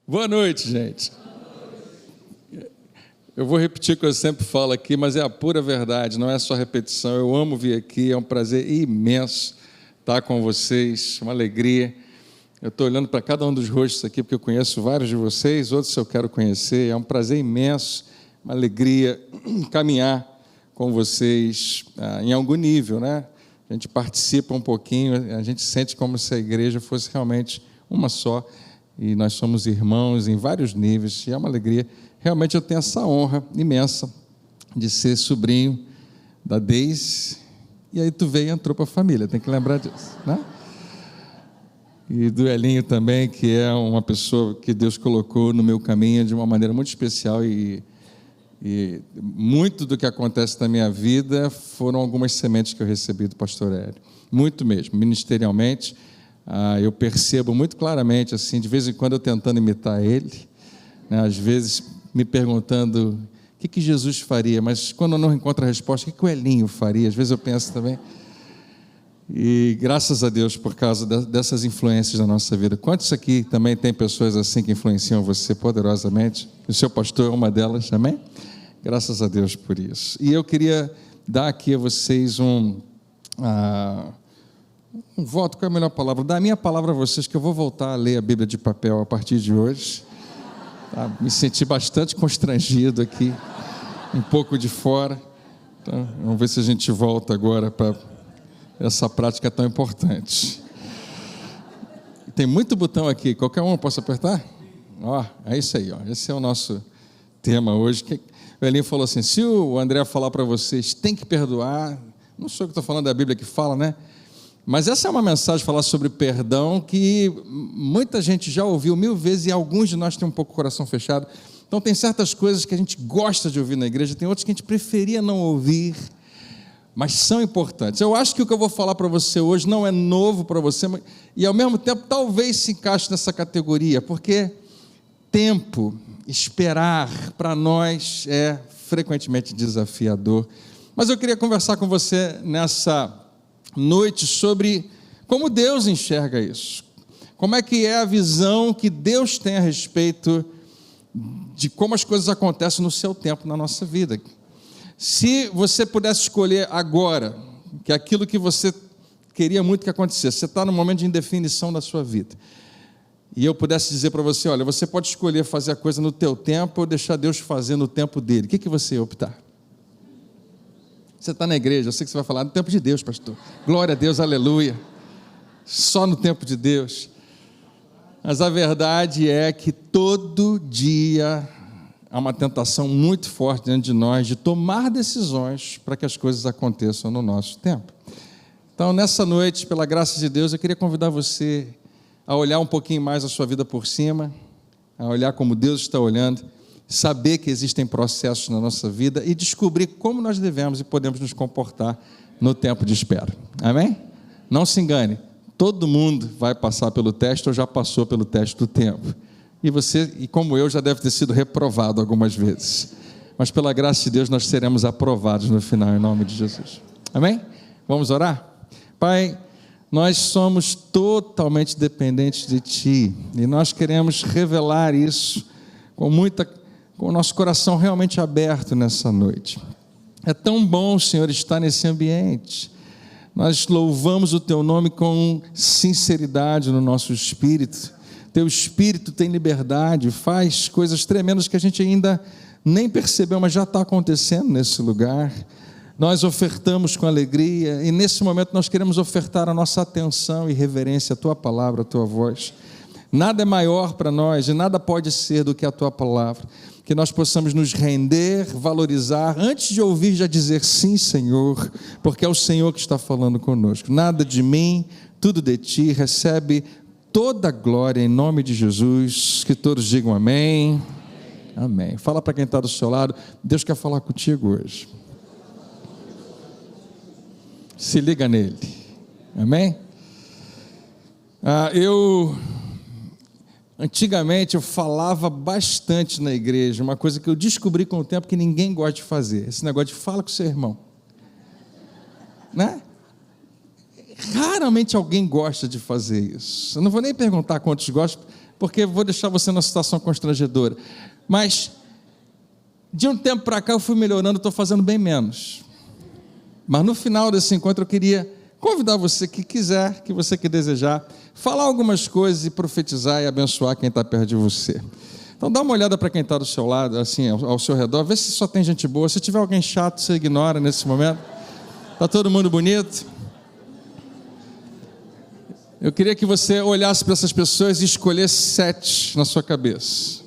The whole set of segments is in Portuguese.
Boa noite, gente. Eu vou repetir o que eu sempre falo aqui, mas é a pura verdade, não é só repetição. Eu amo vir aqui, é um prazer imenso estar com vocês, uma alegria. Eu estou olhando para cada um dos rostos aqui, porque eu conheço vários de vocês, outros eu quero conhecer. É um prazer imenso, uma alegria caminhar com vocês em algum nível, né? A gente participa um pouquinho, a gente sente como se a igreja fosse realmente uma só, e nós somos irmãos em vários níveis, e é uma alegria. Realmente eu tenho essa honra imensa de ser sobrinho da Deise, e aí tu veio e entrou para a família, tem que lembrar disso, né? E do Elinho também, que é uma pessoa que Deus colocou no meu caminho de uma maneira muito especial, e muito do que acontece na minha vida foram algumas sementes que eu recebi do pastor Hélio, muito mesmo, ministerialmente. Eu percebo muito claramente, assim, de vez em quando eu tentando imitar ele, né, às vezes me perguntando o que Jesus faria, mas quando eu não encontro a resposta, o que o Elinho faria? Às vezes eu penso também. E graças a Deus por causa dessas influências na nossa vida. Quantos aqui também tem pessoas assim que influenciam você poderosamente? O seu pastor é uma delas, amém? Graças a Deus por isso. E eu queria dar aqui a vocês um voto, qual é a melhor palavra? Dar a minha palavra a vocês, que eu vou voltar a ler a Bíblia de papel a partir de hoje. Tá? Me senti bastante constrangido aqui, um pouco de fora. Tá? Vamos ver se a gente volta agora para essa prática tão importante. Tem muito botão aqui, qualquer um eu posso apertar? É isso aí, esse é o nosso tema hoje. O Elinho falou assim, se o André falar para vocês, tem que perdoar, não sou eu que estou falando da Bíblia que fala, né? Mas essa é uma mensagem, falar sobre perdão, que muita gente já ouviu 1000 vezes e alguns de nós têm um pouco o coração fechado. Então tem certas coisas que a gente gosta de ouvir na igreja, tem outras que a gente preferia não ouvir, mas são importantes. Eu acho que o que eu vou falar para você hoje não é novo para você, e ao mesmo tempo talvez se encaixe nessa categoria, porque tempo, esperar para nós é frequentemente desafiador. Mas eu queria conversar com você nessa noite sobre como Deus enxerga isso. Como é que é a visão que Deus tem a respeito de como as coisas acontecem no seu tempo, na nossa vida. Se você pudesse escolher agora, que é aquilo que você queria muito que acontecesse, você está num momento de indefinição da sua vida, e eu pudesse dizer para você, olha, você pode escolher fazer a coisa no teu tempo ou deixar Deus fazer no tempo dele, o que você ia optar? Você está na igreja, eu sei que você vai falar no tempo de Deus, pastor, glória a Deus, aleluia, só no tempo de Deus. Mas a verdade é que todo dia há uma tentação muito forte dentro de nós de tomar decisões para que as coisas aconteçam no nosso tempo. Então, nessa noite, pela graça de Deus, eu queria convidar você a olhar um pouquinho mais a sua vida por cima, a olhar como Deus está olhando, saber que existem processos na nossa vida e descobrir como nós devemos e podemos nos comportar no tempo de espera. Amém? Não se engane, todo mundo vai passar pelo teste ou já passou pelo teste do tempo. E você, e como eu, já deve ter sido reprovado algumas vezes. Mas pela graça de Deus nós seremos aprovados no final, em nome de Jesus. Amém? Vamos orar? Pai, nós somos totalmente dependentes de Ti. E nós queremos revelar isso com o nosso coração realmente aberto nessa noite. É tão bom, Senhor, estar nesse ambiente. Nós louvamos o Teu nome com sinceridade no nosso espírito. Teu Espírito tem liberdade, faz coisas tremendas que a gente ainda nem percebeu, mas já está acontecendo nesse lugar. Nós ofertamos com alegria e nesse momento nós queremos ofertar a nossa atenção e reverência à Tua palavra, à Tua voz. Nada é maior para nós e nada pode ser do que a Tua palavra. Que nós possamos nos render, valorizar, antes de ouvir já dizer sim, Senhor, porque é o Senhor que está falando conosco. Nada de mim, tudo de Ti, recebe toda a glória em nome de Jesus, que todos digam amém. Amém. Fala para quem está do seu lado, Deus quer falar contigo hoje. Se liga nele. Amém? Antigamente eu falava bastante na igreja, uma coisa que eu descobri com o tempo que ninguém gosta de fazer, esse negócio de fala com o seu irmão, né? Raramente alguém gosta de fazer isso. Eu não vou nem perguntar quantos gostam, porque vou deixar você numa situação constrangedora. Mas, de um tempo para cá, eu fui melhorando, estou fazendo bem menos. Mas no final desse encontro, eu queria convidar você que quiser, que você que desejar, falar algumas coisas e profetizar e abençoar quem está perto de você. Então dá uma olhada para quem está do seu lado, assim, ao seu redor, vê se só tem gente boa. Se tiver alguém chato, você ignora nesse momento. Está todo mundo bonito? Eu queria que você olhasse para essas pessoas e escolhesse 7 na sua cabeça.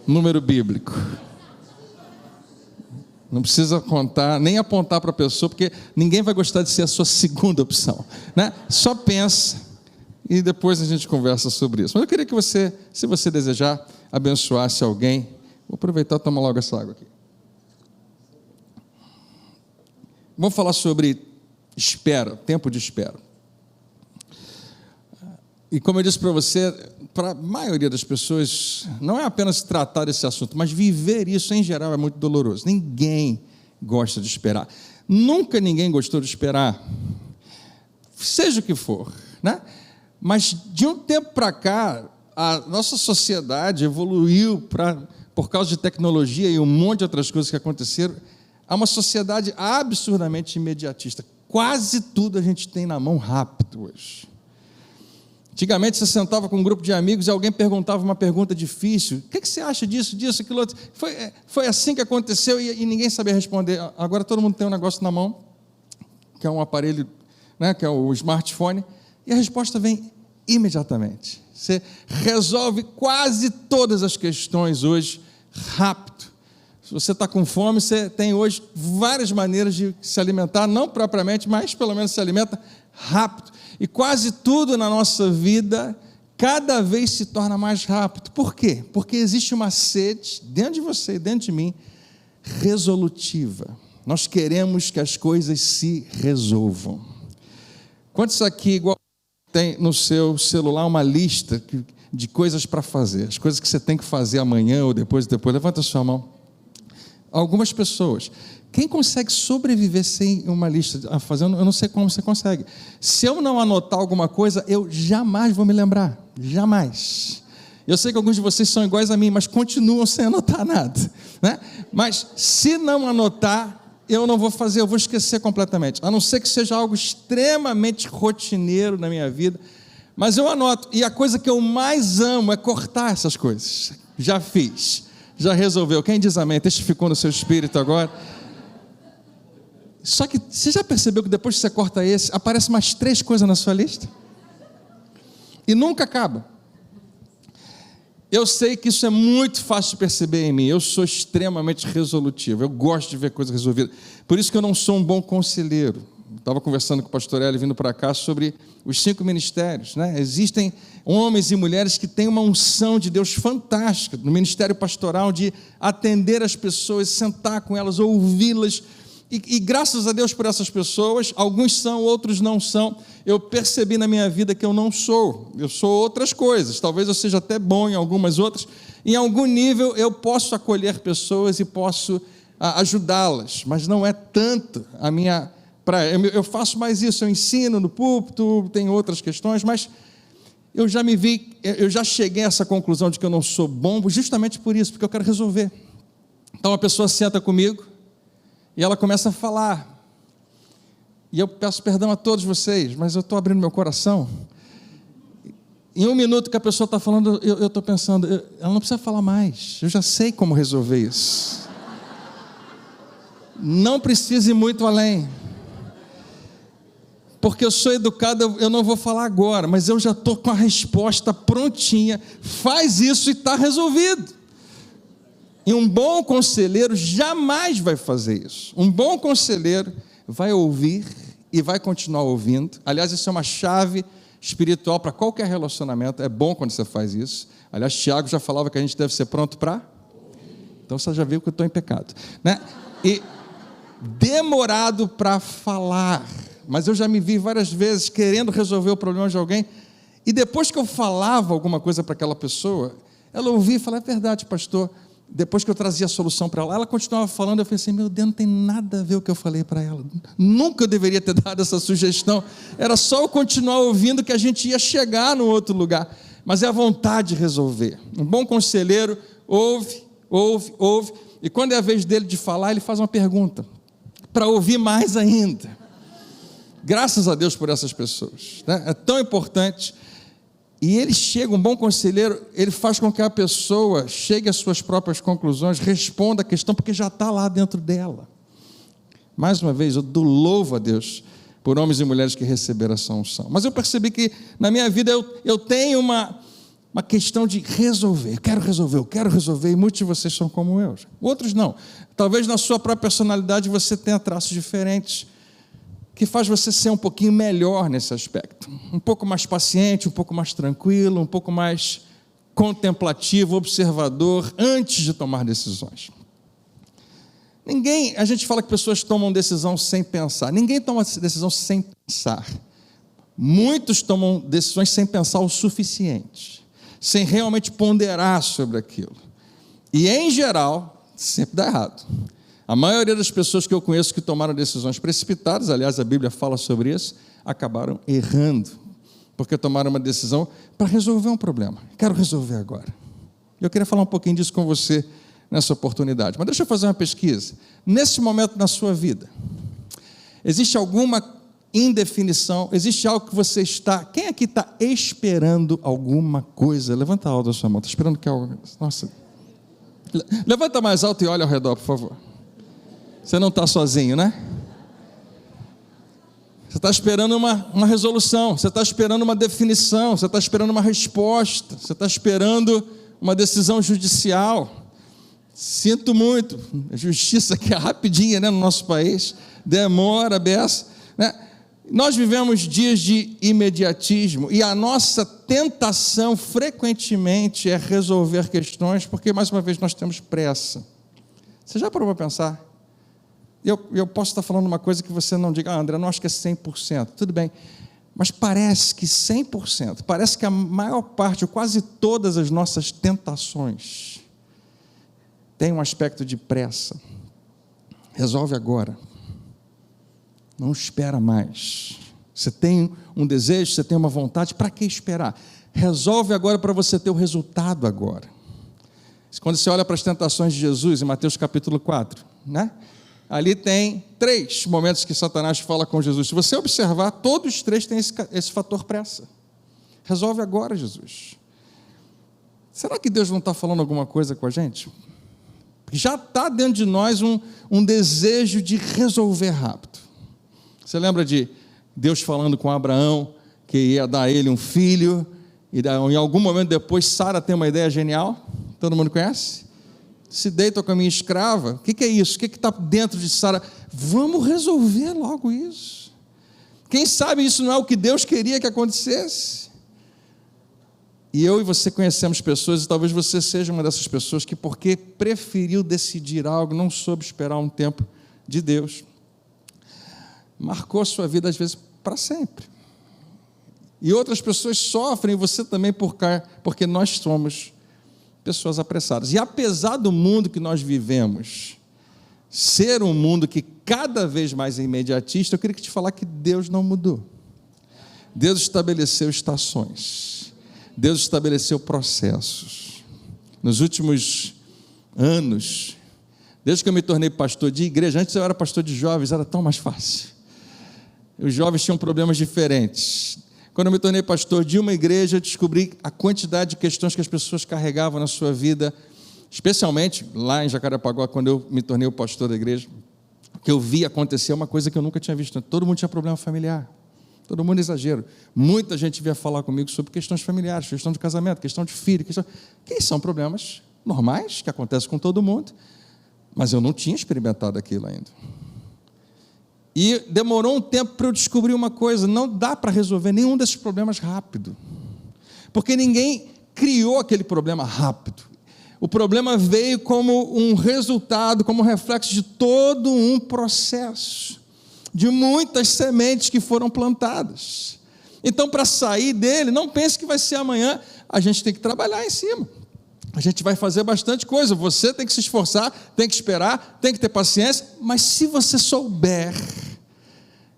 Número bíblico. Não precisa contar, nem apontar para a pessoa, porque ninguém vai gostar de ser a sua segunda opção, né? Só pensa e depois a gente conversa sobre isso. Mas eu queria que você, se você desejar, abençoasse alguém. Vou aproveitar e tomar logo essa água aqui. Vamos falar sobre espera, tempo de espera. E como eu disse para você, para a maioria das pessoas, não é apenas tratar desse assunto, mas viver isso em geral é muito doloroso. Ninguém gosta de esperar. Nunca ninguém gostou de esperar, seja o que for, né? Mas de um tempo para cá, a nossa sociedade evoluiu por causa de tecnologia e um monte de outras coisas que aconteceram, a uma sociedade absurdamente imediatista. Quase tudo a gente tem na mão rápido hoje. Antigamente você sentava com um grupo de amigos e alguém perguntava uma pergunta difícil. O que você acha disso, aquilo outro? Foi assim que aconteceu e ninguém sabia responder. Agora todo mundo tem um negócio na mão, que é um aparelho, né, que é o smartphone, e a resposta vem imediatamente. Você resolve quase todas as questões hoje rápido. Se você está com fome, você tem hoje várias maneiras de se alimentar, não propriamente, mas pelo menos se alimenta rápido. E quase tudo na nossa vida, cada vez se torna mais rápido. Por quê? Porque existe uma sede, dentro de você e dentro de mim, resolutiva. Nós queremos que as coisas se resolvam. Quantos aqui, igual tem no seu celular uma lista de coisas para fazer, as coisas que você tem que fazer amanhã ou depois, levanta a sua mão. Algumas pessoas. Quem consegue sobreviver sem uma lista a fazer? Eu não sei como você consegue. Se eu não anotar alguma coisa, eu jamais vou me lembrar. Jamais. Eu sei que alguns de vocês são iguais a mim, mas continuam sem anotar nada, né? Mas se não anotar, eu não vou fazer, eu vou esquecer completamente. A não ser que seja algo extremamente rotineiro na minha vida. Mas eu anoto. E a coisa que eu mais amo é cortar essas coisas. Já fiz. Já resolveu. Quem diz amém? Testificou no seu espírito agora. Só que você já percebeu que depois que você corta esse, aparece mais 3 coisas na sua lista? E nunca acaba. Eu sei que isso é muito fácil de perceber em mim. Eu sou extremamente resolutivo. Eu gosto de ver coisas resolvidas. Por isso que eu não sou um bom conselheiro. Estava conversando com o pastor Hélio vindo para cá sobre os 5 ministérios, né? Existem homens e mulheres que têm uma unção de Deus fantástica no ministério pastoral de atender as pessoas, sentar com elas, ouvi-las. E graças a Deus por essas pessoas, alguns são, outros não são. Eu percebi na minha vida que eu não sou. Eu sou outras coisas. Talvez eu seja até bom em algumas outras. Em algum nível eu posso acolher pessoas e posso ajudá-las, mas não é tanto a minha praia. Eu faço mais isso, eu ensino no púlpito, tem outras questões, mas eu já cheguei a essa conclusão de que eu não sou bom justamente por isso, porque eu quero resolver. Então a pessoa senta comigo e ela começa a falar, e eu peço perdão a todos vocês, mas eu estou abrindo meu coração. Em 1 minuto que a pessoa está falando, eu estou pensando, ela não precisa falar mais, eu já sei como resolver isso. Não precisa ir muito além, porque eu sou educado, eu não vou falar agora, mas eu já estou com a resposta prontinha. Faz isso e está resolvido. E um bom conselheiro jamais vai fazer isso. Um bom conselheiro vai ouvir e vai continuar ouvindo. Aliás, isso é uma chave espiritual para qualquer relacionamento. É bom quando você faz isso. Aliás, Tiago já falava que a gente deve ser pronto para... Então você já viu que eu estou em pecado, né? E demorado para falar. Mas eu já me vi várias vezes querendo resolver o problema de alguém. E depois que eu falava alguma coisa para aquela pessoa, ela ouvia e falava, é verdade, pastor. Depois que eu trazia a solução para ela continuava falando, eu falei assim, meu Deus, não tem nada a ver o que eu falei para ela, nunca eu deveria ter dado essa sugestão, era só eu continuar ouvindo que a gente ia chegar no outro lugar, mas é a vontade de resolver. Um bom conselheiro ouve, e quando é a vez dele de falar, ele faz uma pergunta, para ouvir mais ainda. Graças a Deus por essas pessoas, né? É tão importante. E ele chega, um bom conselheiro, ele faz com que a pessoa chegue às suas próprias conclusões, responda a questão, porque já está lá dentro dela. Mais uma vez, eu dou louvo a Deus por homens e mulheres que receberam essa unção. Mas eu percebi que na minha vida eu tenho uma questão de resolver, eu quero resolver, e muitos de vocês são como eu. Outros não. Talvez na sua própria personalidade você tenha traços diferentes, que faz você ser um pouquinho melhor nesse aspecto. Um pouco mais paciente, um pouco mais tranquilo, um pouco mais contemplativo, observador, antes de tomar decisões. A gente fala que pessoas tomam decisão sem pensar. Ninguém toma decisão sem pensar. Muitos tomam decisões sem pensar o suficiente, sem realmente ponderar sobre aquilo. E, em geral, sempre dá errado. A maioria das pessoas que eu conheço que tomaram decisões precipitadas, aliás, a Bíblia fala sobre isso, acabaram errando, porque tomaram uma decisão para resolver um problema. Quero resolver agora. Eu queria falar um pouquinho disso com você nessa oportunidade. Mas deixa eu fazer uma pesquisa. Nesse momento na sua vida, existe alguma indefinição? Existe algo que você está... Quem aqui está esperando alguma coisa? Levanta alto a sua mão. Está esperando que algo... Nossa. Levanta mais alto e olha ao redor, por favor. Você não está sozinho, né? Você está esperando uma resolução, você está esperando uma definição, você está esperando uma resposta, você está esperando uma decisão judicial. Sinto muito, a justiça que é rapidinha, né, no nosso país, demora, beça, né? Nós vivemos dias de imediatismo e a nossa tentação frequentemente é resolver questões porque, mais uma vez, nós temos pressa. Você já parou para pensar? Eu posso estar falando uma coisa que você não diga, André, eu não acho que é 100%, tudo bem, mas parece que 100%, parece que a maior parte, ou quase todas as nossas tentações, tem um aspecto de pressa. Resolve agora, não espera mais. Você tem um desejo, você tem uma vontade, para que esperar? Resolve agora para você ter o resultado agora. Quando você olha para as tentações de Jesus, em Mateus capítulo 4, né? Ali tem 3 momentos que Satanás fala com Jesus. Se você observar, todos os 3 têm esse fator pressa. Resolve agora, Jesus. Será que Deus não está falando alguma coisa com a gente? Porque já está dentro de nós um desejo de resolver rápido. Você lembra de Deus falando com Abraão que ia dar a ele um filho, e em algum momento depois Sara tem uma ideia genial? Todo mundo conhece? Se deita com a minha escrava. O que é isso? O que está dentro de Sara? Vamos resolver logo isso. Quem sabe isso não é o que Deus queria que acontecesse? E eu e você conhecemos pessoas, e talvez você seja uma dessas pessoas que, porque preferiu decidir algo, não soube esperar um tempo de Deus, marcou a sua vida às vezes para sempre. E outras pessoas sofrem, você também, porque nós somos pessoas apressadas. E apesar do mundo que nós vivemos ser um mundo que cada vez mais é imediatista, eu queria te falar que Deus não mudou. Deus estabeleceu estações. Deus estabeleceu processos. Nos últimos anos, desde que eu me tornei pastor de igreja, antes eu era pastor de jovens, era tão mais fácil. Os jovens tinham problemas diferentes. Quando eu me tornei pastor de uma igreja, eu descobri a quantidade de questões que as pessoas carregavam na sua vida, especialmente lá em Jacarepaguá, quando eu me tornei o pastor da igreja, que eu vi acontecer uma coisa que eu nunca tinha visto. Todo mundo tinha problema familiar, todo mundo exagero. Muita gente vinha falar comigo sobre questões familiares, questão de casamento, questão de filho, que são problemas normais, que acontecem com todo mundo, mas eu não tinha experimentado aquilo ainda. E demorou um tempo para eu descobrir uma coisa: não dá para resolver nenhum desses problemas rápido, porque ninguém criou aquele problema rápido. O problema veio como um resultado, como um reflexo de todo um processo, de muitas sementes que foram plantadas. Então, para sair dele, não pense que vai ser amanhã, a gente tem que trabalhar em cima. A gente vai fazer bastante coisa, você tem que se esforçar, tem que esperar, tem que ter paciência, mas se você souber,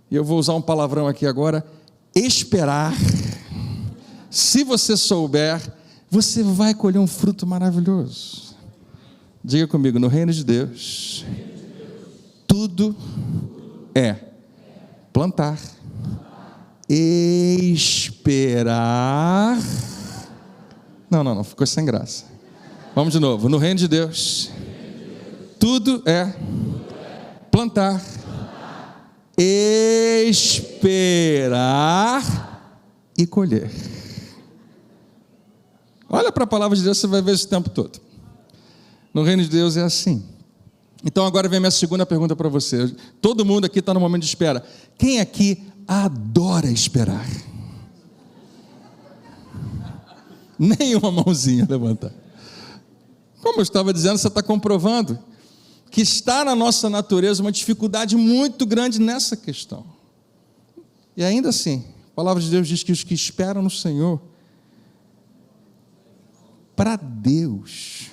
e eu vou usar um palavrão aqui agora, esperar, Se você souber, você vai colher um fruto maravilhoso. Diga comigo, no reino de Deus, tudo é plantar, esperar. Não, ficou sem graça. Vamos de novo. No reino de Deus, tudo é plantar, esperar e colher. Olha para a palavra de Deus, você vai ver esse tempo todo. No reino de Deus é assim. Então agora vem a minha segunda pergunta para você. Todo mundo aqui está no momento de espera. Quem aqui adora esperar? Nenhuma mãozinha levantar. Como eu estava dizendo, você está comprovando que está na nossa natureza uma dificuldade muito grande nessa questão. E ainda assim, a palavra de Deus diz que os que esperam no Senhor, para Deus,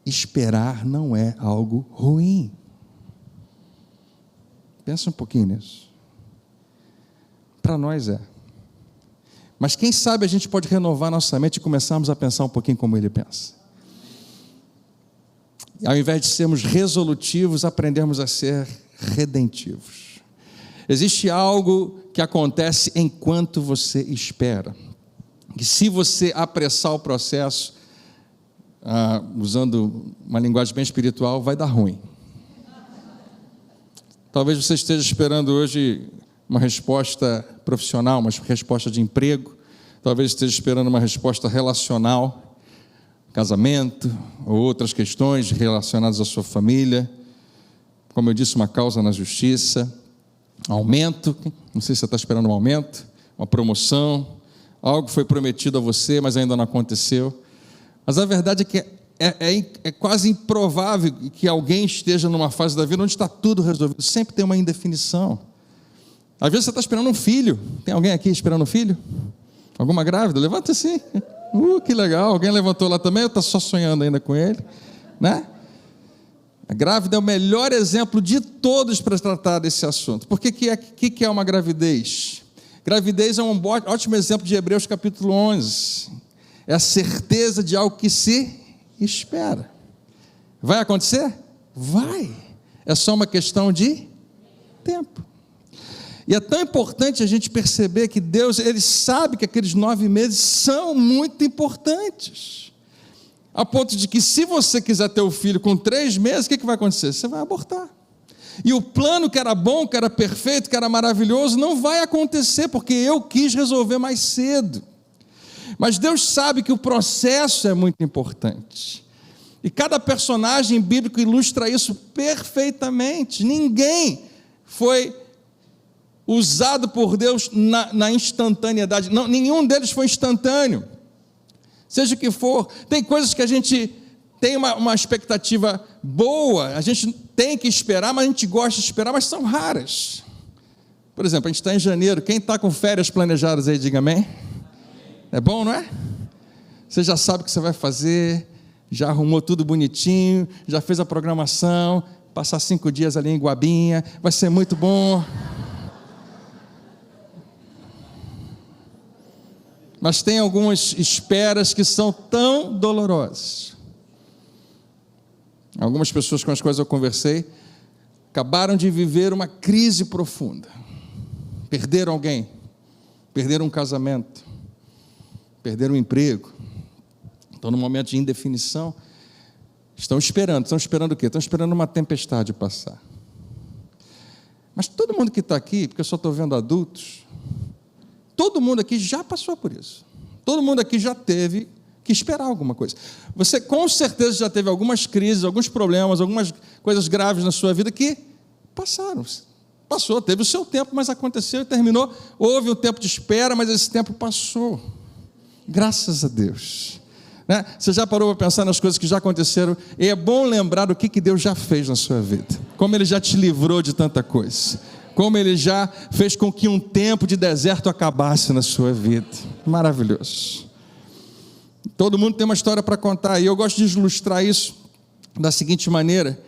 esperar não é algo ruim. Pensa um pouquinho nisso. Para nós é. Mas quem sabe a gente pode renovar nossa mente e começarmos a pensar um pouquinho como ele pensa. Ao invés de sermos resolutivos, aprendermos a ser redentivos. Existe algo que acontece enquanto você espera. Que se você apressar o processo, usando uma linguagem bem espiritual, vai dar ruim. Talvez você esteja esperando hoje uma resposta profissional, uma resposta de emprego, talvez esteja esperando uma resposta relacional, casamento, ou outras questões relacionadas à sua família, como eu disse, uma causa na justiça, aumento, não sei se você está esperando um aumento, uma promoção, algo foi prometido a você, mas ainda não aconteceu. Mas a verdade é que é quase improvável que alguém esteja numa fase da vida onde está tudo resolvido. Sempre tem uma indefinição. Às vezes você está esperando um filho. Tem alguém aqui esperando um filho? Alguma grávida? Levanta assim. Que legal. Alguém levantou lá também ou está só sonhando ainda com ele? Né? A grávida é o melhor exemplo de todos para tratar desse assunto. Por que é uma gravidez? Gravidez é um ótimo exemplo de Hebreus capítulo 11. É a certeza de algo que se espera. Vai acontecer? Vai. É só uma questão de tempo. E é tão importante a gente perceber que Deus, Ele sabe que aqueles 9 meses são muito importantes. A ponto de que se você quiser ter o filho com 3 meses, o que vai acontecer? Você vai abortar. E o plano que era bom, que era perfeito, que era maravilhoso, não vai acontecer, porque eu quis resolver mais cedo. Mas Deus sabe que o processo é muito importante. E cada personagem bíblico ilustra isso perfeitamente. Ninguém foi usado por Deus na instantaneidade. Não, nenhum deles foi instantâneo. Seja o que for, tem coisas que a gente tem uma expectativa boa, a gente tem que esperar, mas a gente gosta de esperar, mas são raras. Por exemplo, a gente está em janeiro, quem está com férias planejadas aí, diga amém. É bom, não é? Você já sabe o que você vai fazer, já arrumou tudo bonitinho, já fez a programação, passar 5 dias ali em Guabinha, vai ser muito bom. Mas tem algumas esperas que são tão dolorosas. Algumas pessoas com as quais eu conversei acabaram de viver uma crise profunda. Perderam alguém, perderam um casamento, perderam um emprego, estão num momento de indefinição, estão esperando o quê? Estão esperando uma tempestade passar. Mas todo mundo que está aqui, porque eu só estou vendo adultos, todo mundo aqui já passou por isso. Todo mundo aqui já teve que esperar alguma coisa. Você com certeza já teve algumas crises, alguns problemas, algumas coisas graves na sua vida que passaram. Passou, teve o seu tempo, mas aconteceu e terminou. Houve um tempo de espera, mas esse tempo passou. Graças a Deus. Né? Você já parou para pensar nas coisas que já aconteceram? E é bom lembrar o que Deus já fez na sua vida. Como Ele já te livrou de tanta coisa. Como Ele já fez com que um tempo de deserto acabasse na sua vida. Maravilhoso. Todo mundo tem uma história para contar, e eu gosto de ilustrar isso da seguinte maneira,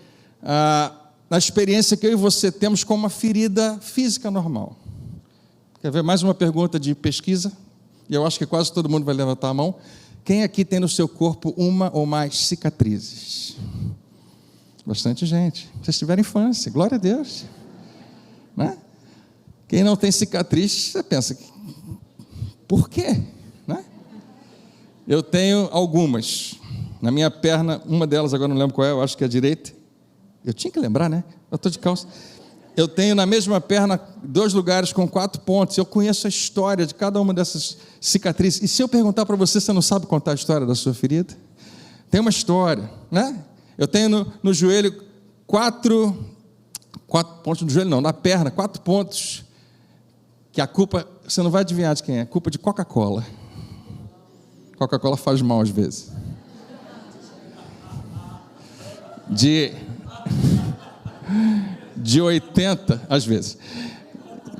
na experiência que eu e você temos com uma ferida física normal. Quer ver mais uma pergunta de pesquisa? e eu acho que quase todo mundo vai levantar a mão, quem aqui tem no seu corpo uma ou mais cicatrizes? Bastante gente. Vocês tiveram infância, glória a Deus. Né? Quem não tem cicatriz, você pensa, por quê? Né? Eu tenho algumas. Na minha perna, uma delas, agora não lembro qual é, eu acho que é a direita. Eu tinha que lembrar, né? Eu estou de calça. Eu tenho na mesma perna 2 lugares com 4 pontos. Eu conheço a história de cada uma dessas cicatrizes. E se eu perguntar para você, você não sabe contar a história da sua ferida? Tem uma história, né? Eu tenho no joelho 4 pontos no joelho, não, na perna, 4 pontos. Que a culpa, você não vai adivinhar de quem é, culpa de Coca-Cola. Coca-Cola faz mal às vezes. De 80, às vezes.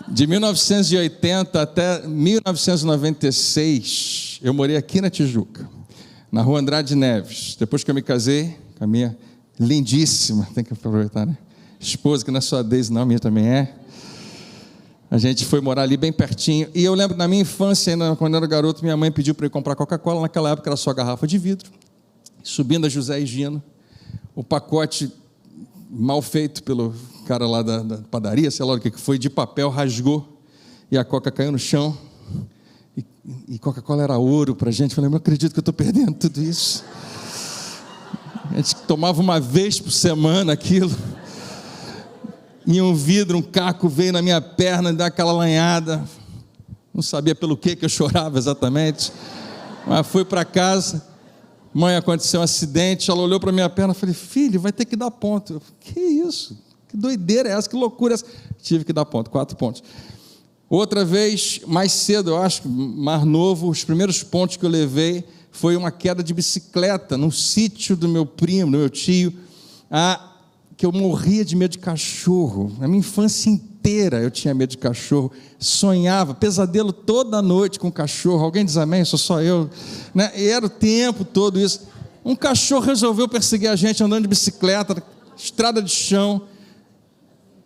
De 1980 até 1996, eu morei aqui na Tijuca, na rua Andrade Neves. Depois que eu me casei com a minha lindíssima, tem que aproveitar, né? Esposa, que não é só a Deise, não, a minha também é. A gente foi morar ali bem pertinho. E eu lembro, na minha infância, ainda, quando eu era garoto, minha mãe pediu para eu comprar Coca-Cola. Naquela época era só garrafa de vidro. Subindo a José e Gino, o pacote mal feito pelo cara lá da padaria, sei lá o que foi, de papel, rasgou. E a Coca caiu no chão. E Coca-Cola era ouro para a gente. Eu falei, não acredito que eu estou perdendo tudo isso. A gente tomava uma vez por semana aquilo. E um vidro, um caco veio na minha perna, deu aquela lanhada. Não sabia pelo que eu chorava exatamente. Mas fui para casa. Mãe, aconteceu um acidente. Ela olhou para minha perna e falei, filho, vai ter que dar ponto. Eu, que isso? Que doideira é essa? Que loucura é essa? Tive que dar ponto, 4 pontos. Outra vez, mais cedo, eu acho, mais novo, os primeiros pontos que eu levei foi uma queda de bicicleta num sítio do meu primo, do meu tio, que eu morria de medo de cachorro. Na minha infância inteira eu tinha medo de cachorro, sonhava, pesadelo toda noite com cachorro. Alguém diz amém? Sou só eu, né? E era o tempo todo isso. Um cachorro resolveu perseguir a gente andando de bicicleta, estrada de chão.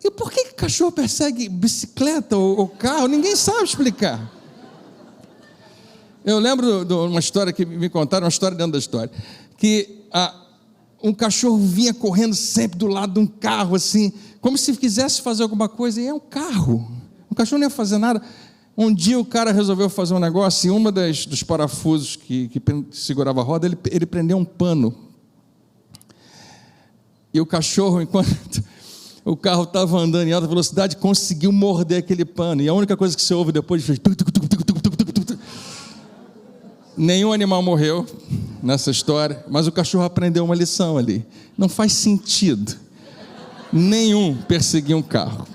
E por que cachorro persegue bicicleta ou carro? Ninguém sabe explicar. Eu lembro de uma história que me contaram, uma história dentro da história, que um cachorro vinha correndo sempre do lado de um carro, assim, como se quisesse fazer alguma coisa, e é um carro. O cachorro não ia fazer nada. Um dia o cara resolveu fazer um negócio, e uma dos parafusos que segurava a roda, ele prendeu um pano. E o cachorro, enquanto o carro estava andando em alta velocidade, conseguiu morder aquele pano. E a única coisa que você ouve depois foi... Nenhum animal morreu nessa história, mas o cachorro aprendeu uma lição ali. Não faz sentido nenhum perseguir um carro.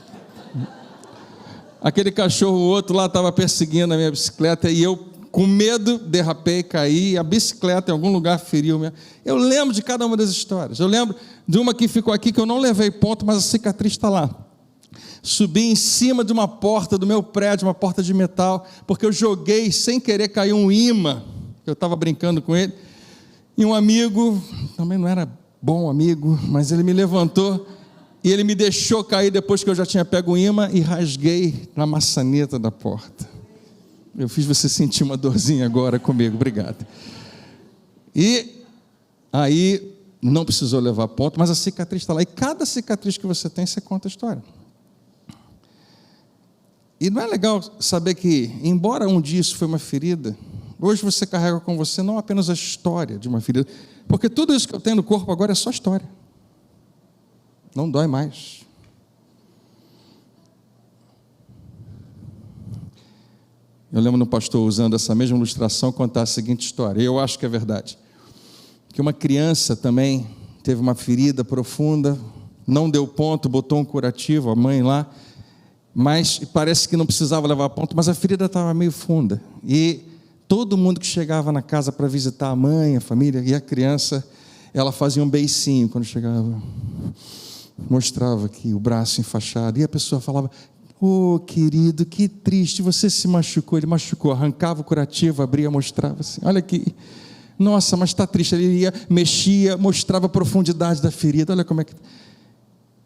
Aquele cachorro, o outro lá, estava perseguindo a minha bicicleta e eu, com medo, derrapei, caí, a bicicleta em algum lugar feriu. Eu lembro de cada uma das histórias. Eu lembro de uma que ficou aqui, que eu não levei ponto, mas a cicatriz está lá. Subi em cima de uma porta do meu prédio, uma porta de metal, porque eu joguei, sem querer, caiu um imã, eu estava brincando com ele, e um amigo, também não era bom amigo, mas ele me levantou, e ele me deixou cair depois que eu já tinha pego o imã, e rasguei na maçaneta da porta. Eu fiz você sentir uma dorzinha agora comigo, obrigado. E aí, não precisou levar ponto, mas a cicatriz está lá, e cada cicatriz que você tem, você conta a história. E não é legal saber que, embora um dia isso foi uma ferida, hoje você carrega com você não apenas a história de uma ferida, porque tudo isso que eu tenho no corpo agora é só história. Não dói mais. Eu lembro no pastor usando essa mesma ilustração contar a seguinte história, e eu acho que é verdade, que uma criança também teve uma ferida profunda, não deu ponto, botou um curativo, a mãe lá, mas parece que não precisava levar ponto, mas a ferida estava meio funda, e todo mundo que chegava na casa para visitar a mãe, a família e a criança, ela fazia um beicinho quando chegava, mostrava aqui o braço enfaixado, e a pessoa falava, oh querido, que triste, você se machucou. Ele machucou, arrancava o curativo, abria, mostrava assim, olha aqui, nossa, mas está triste. Ele ia, mexia, mostrava a profundidade da ferida, olha como é que...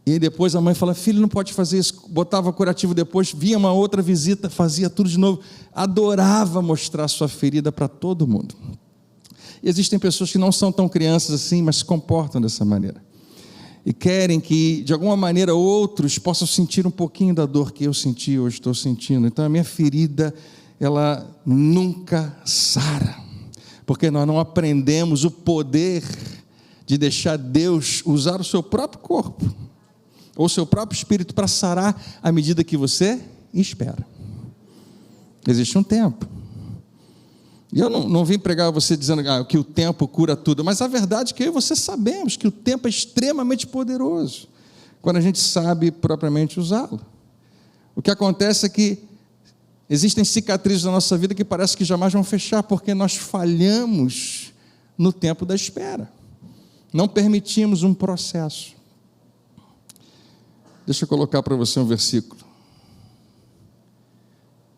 E aí depois a mãe fala, filho, não pode fazer isso, botava curativo depois, vinha uma outra visita, fazia tudo de novo, adorava mostrar sua ferida para todo mundo. E existem pessoas que não são tão crianças assim, mas se comportam dessa maneira. E querem que, de alguma maneira, outros possam sentir um pouquinho da dor que eu senti, hoje estou sentindo. Então a minha ferida, ela nunca sara, porque nós não aprendemos o poder de deixar Deus usar o seu próprio corpo, ou o seu próprio espírito para sarar à medida que você espera. Existe um tempo. E eu não vim pregar a você dizendo que o tempo cura tudo, mas a verdade é que eu e você sabemos que o tempo é extremamente poderoso, quando a gente sabe propriamente usá-lo. O que acontece é que existem cicatrizes na nossa vida que parece que jamais vão fechar, porque nós falhamos no tempo da espera. Não permitimos um processo. Deixa eu colocar para você um versículo.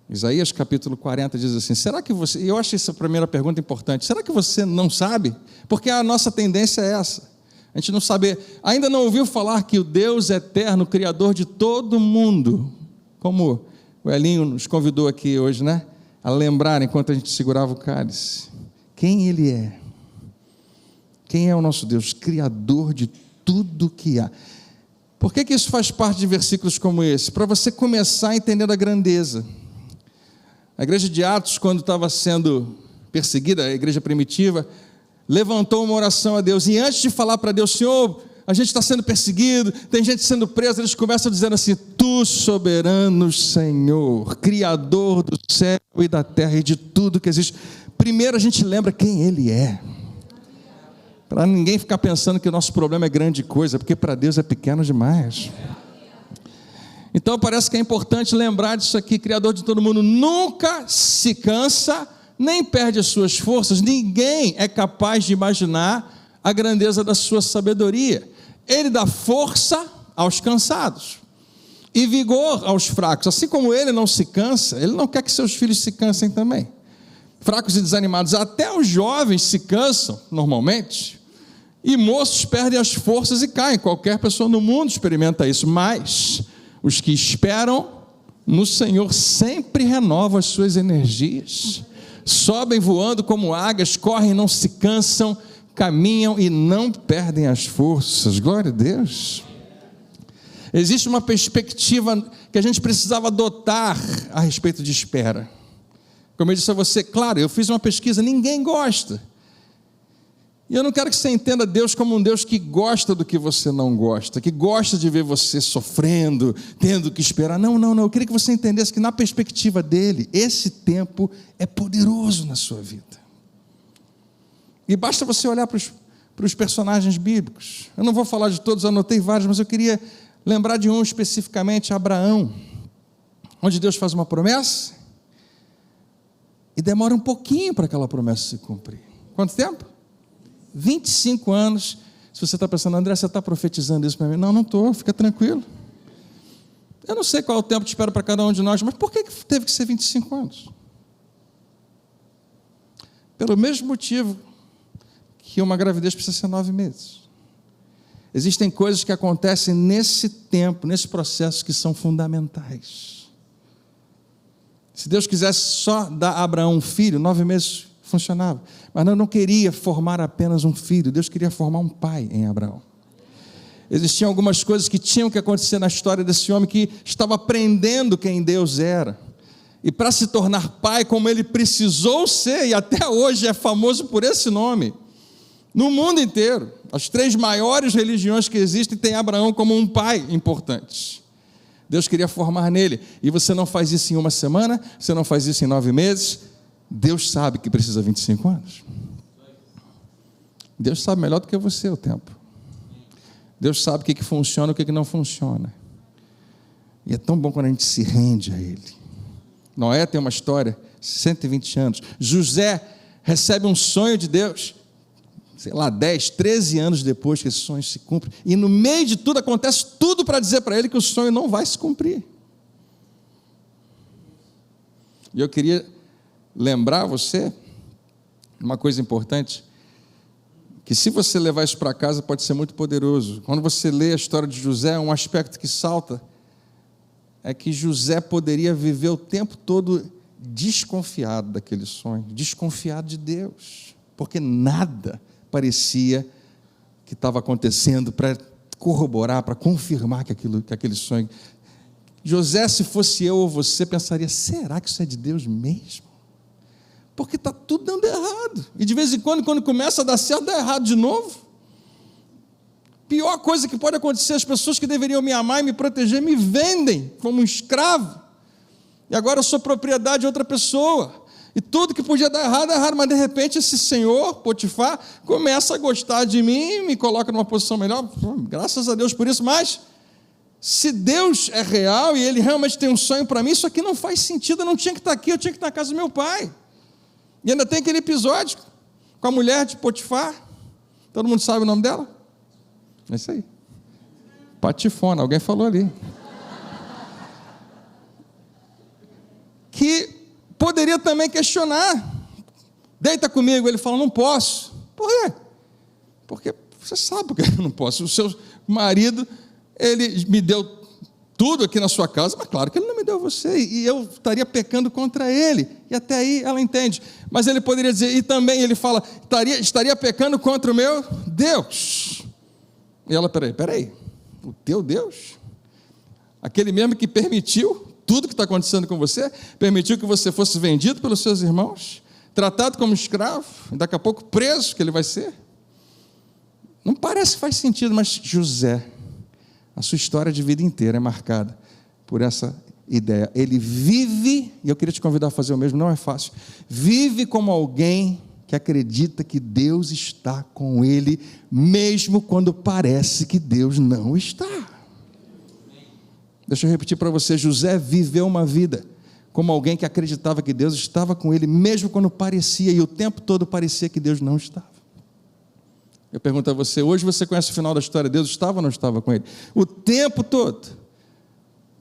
Isaías capítulo 40 diz assim, será que você, eu acho essa primeira pergunta importante, será que você não sabe? Porque a nossa tendência é essa, a gente não sabe, ainda não ouviu falar que o Deus eterno, Criador de todo mundo, como o Elinho nos convidou aqui hoje, né? A lembrar enquanto a gente segurava o cálice, quem Ele é? Quem é o nosso Deus? Criador de tudo que há. Por que isso faz parte de versículos como esse? Para você começar a entender a grandeza. A igreja de Atos, quando estava sendo perseguida, a igreja primitiva, levantou uma oração a Deus, e antes de falar para Deus, Senhor, a gente está sendo perseguido, tem gente sendo presa, eles começam dizendo assim, Tu soberano Senhor, Criador do céu e da terra e de tudo que existe. Primeiro a gente lembra quem Ele é, para ninguém ficar pensando que o nosso problema é grande coisa, porque para Deus é pequeno demais. Então parece que é importante lembrar disso aqui, Criador de todo mundo, nunca se cansa, nem perde as suas forças, ninguém é capaz de imaginar a grandeza da sua sabedoria. Ele dá força aos cansados e vigor aos fracos, assim como Ele não se cansa, Ele não quer que seus filhos se cansem também. Fracos e desanimados, até os jovens se cansam normalmente, e moços perdem as forças e caem, qualquer pessoa no mundo experimenta isso, mas os que esperam no Senhor sempre renovam as suas energias, sobem voando como águias, correm e não se cansam, caminham e não perdem as forças. Glória a Deus. Existe uma perspectiva que a gente precisava adotar a respeito de espera. Como eu disse a você, claro, eu fiz uma pesquisa, ninguém gosta. E eu não quero que você entenda Deus como um Deus que gosta do que você não gosta, que gosta de ver você sofrendo, tendo que esperar. Não, eu queria que você entendesse que na perspectiva dele, esse tempo é poderoso na sua vida. E basta você olhar para os personagens bíblicos. Eu não vou falar de todos, anotei vários, mas eu queria lembrar de um especificamente, Abraão, onde Deus faz uma promessa e demora um pouquinho para aquela promessa se cumprir. Quanto tempo? 25 anos. Se você está pensando, André, você está profetizando isso para mim? Não estou, fica tranquilo. Eu não sei qual é o tempo de espera para cada um de nós, mas por que teve que ser 25 anos? Pelo mesmo motivo que uma gravidez precisa ser 9 meses. Existem coisas que acontecem nesse tempo, nesse processo, que são fundamentais. Se Deus quisesse só dar a Abraão um filho, 9 meses funcionava, mas não queria formar apenas um filho, Deus queria formar um pai em Abraão. Existiam algumas coisas que tinham que acontecer na história desse homem que estava aprendendo quem Deus era, e para se tornar pai como ele precisou ser, e até hoje é famoso por esse nome, no mundo inteiro, as 3 maiores religiões que existem têm Abraão como um pai importante. Deus queria formar nele, e você não faz isso em uma semana, você não faz isso em 9 meses, Deus sabe que precisa 25 anos. Deus sabe melhor do que você o tempo. Deus sabe o que funciona e o que não funciona. E é tão bom quando a gente se rende a Ele. Noé tem uma história, 120 anos. José recebe um sonho de Deus, 10, 13 anos depois que esse sonho se cumpre. E no meio de tudo acontece tudo para dizer para ele que o sonho não vai se cumprir. E eu queria lembrar você uma coisa importante, que se você levar isso para casa pode ser muito poderoso. Quando você lê a história de José, um aspecto que salta é que José poderia viver o tempo todo desconfiado daquele sonho, desconfiado de Deus, porque nada parecia que estava acontecendo para corroborar, para confirmar que aquele sonho. José, se fosse eu ou você, pensaria, será que isso é de Deus mesmo? Porque está tudo dando errado. E de vez em quando começa a dar certo, dá errado de novo. Pior coisa que pode acontecer, as pessoas que deveriam me amar e me proteger, me vendem como um escravo. E agora eu sou propriedade de outra pessoa. E tudo que podia dar errado, é errado. Mas de repente esse senhor, Potifar, começa a gostar de mim, me coloca numa posição melhor. Graças a Deus por isso. Mas se Deus é real e Ele realmente tem um sonho para mim, isso aqui não faz sentido. Eu não tinha que estar aqui, eu tinha que estar na casa do meu pai. E ainda tem aquele episódio com a mulher de Potifar. Todo mundo sabe o nome dela? É isso aí. Patifona, alguém falou ali. Que poderia também questionar. Deita comigo. Ele fala, não posso. Por quê? Porque você sabe por que eu não posso. O seu marido, ele me deu tudo aqui na sua casa, mas claro que ele não me deu você, e eu estaria pecando contra ele, e até aí ela entende, mas ele poderia dizer, e também ele fala, estaria pecando contra o meu Deus, e ela, peraí, o teu Deus? Aquele mesmo que permitiu tudo que está acontecendo com você, permitiu que você fosse vendido pelos seus irmãos, tratado como escravo, e daqui a pouco preso que ele vai ser? Não parece que faz sentido, mas José, a sua história de vida inteira é marcada por essa ideia. Ele vive, e eu queria te convidar a fazer o mesmo, não é fácil, vive como alguém que acredita que Deus está com ele, mesmo quando parece que Deus não está. Deixa eu repetir para você, José viveu uma vida como alguém que acreditava que Deus estava com ele, mesmo quando parecia, e o tempo todo parecia que Deus não estava. Eu pergunto a você, hoje você conhece o final da história, Deus estava ou não estava com ele? O tempo todo.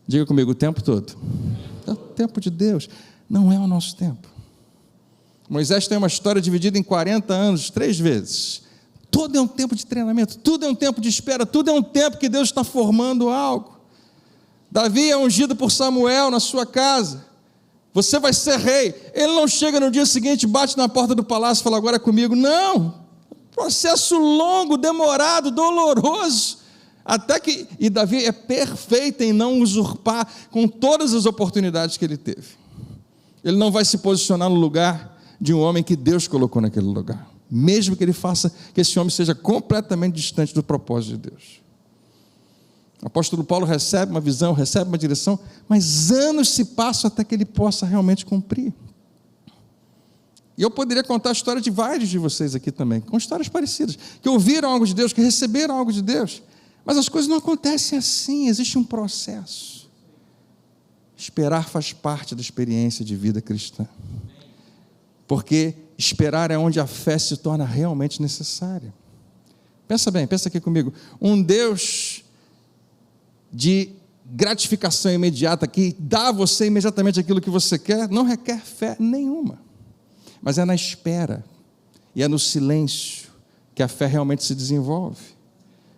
Diga comigo, o tempo todo. É o tempo de Deus, não é o nosso tempo. Moisés tem uma história dividida em 40 anos, 3 vezes. Tudo é um tempo de treinamento, tudo é um tempo de espera, tudo é um tempo que Deus está formando algo. Davi é ungido por Samuel na sua casa. Você vai ser rei. Ele não chega no dia seguinte, bate na porta do palácio e fala, agora é comigo. Não. Processo longo, demorado, doloroso, até que, e Davi é perfeito em não usurpar com todas as oportunidades que ele teve. Ele não vai se posicionar no lugar de um homem que Deus colocou naquele lugar, mesmo que ele faça que esse homem seja completamente distante do propósito de Deus. O apóstolo Paulo recebe uma visão, recebe uma direção, mas anos se passam até que ele possa realmente cumprir. E eu poderia contar a história de vários de vocês aqui também, com histórias parecidas, que ouviram algo de Deus, que receberam algo de Deus, mas as coisas não acontecem assim, existe um processo. Esperar faz parte da experiência de vida cristã, porque esperar é onde a fé se torna realmente necessária. Pensa bem, pensa aqui comigo, um Deus de gratificação imediata, que dá a você imediatamente aquilo que você quer, não requer fé nenhuma. Mas é na espera, e é no silêncio, que a fé realmente se desenvolve.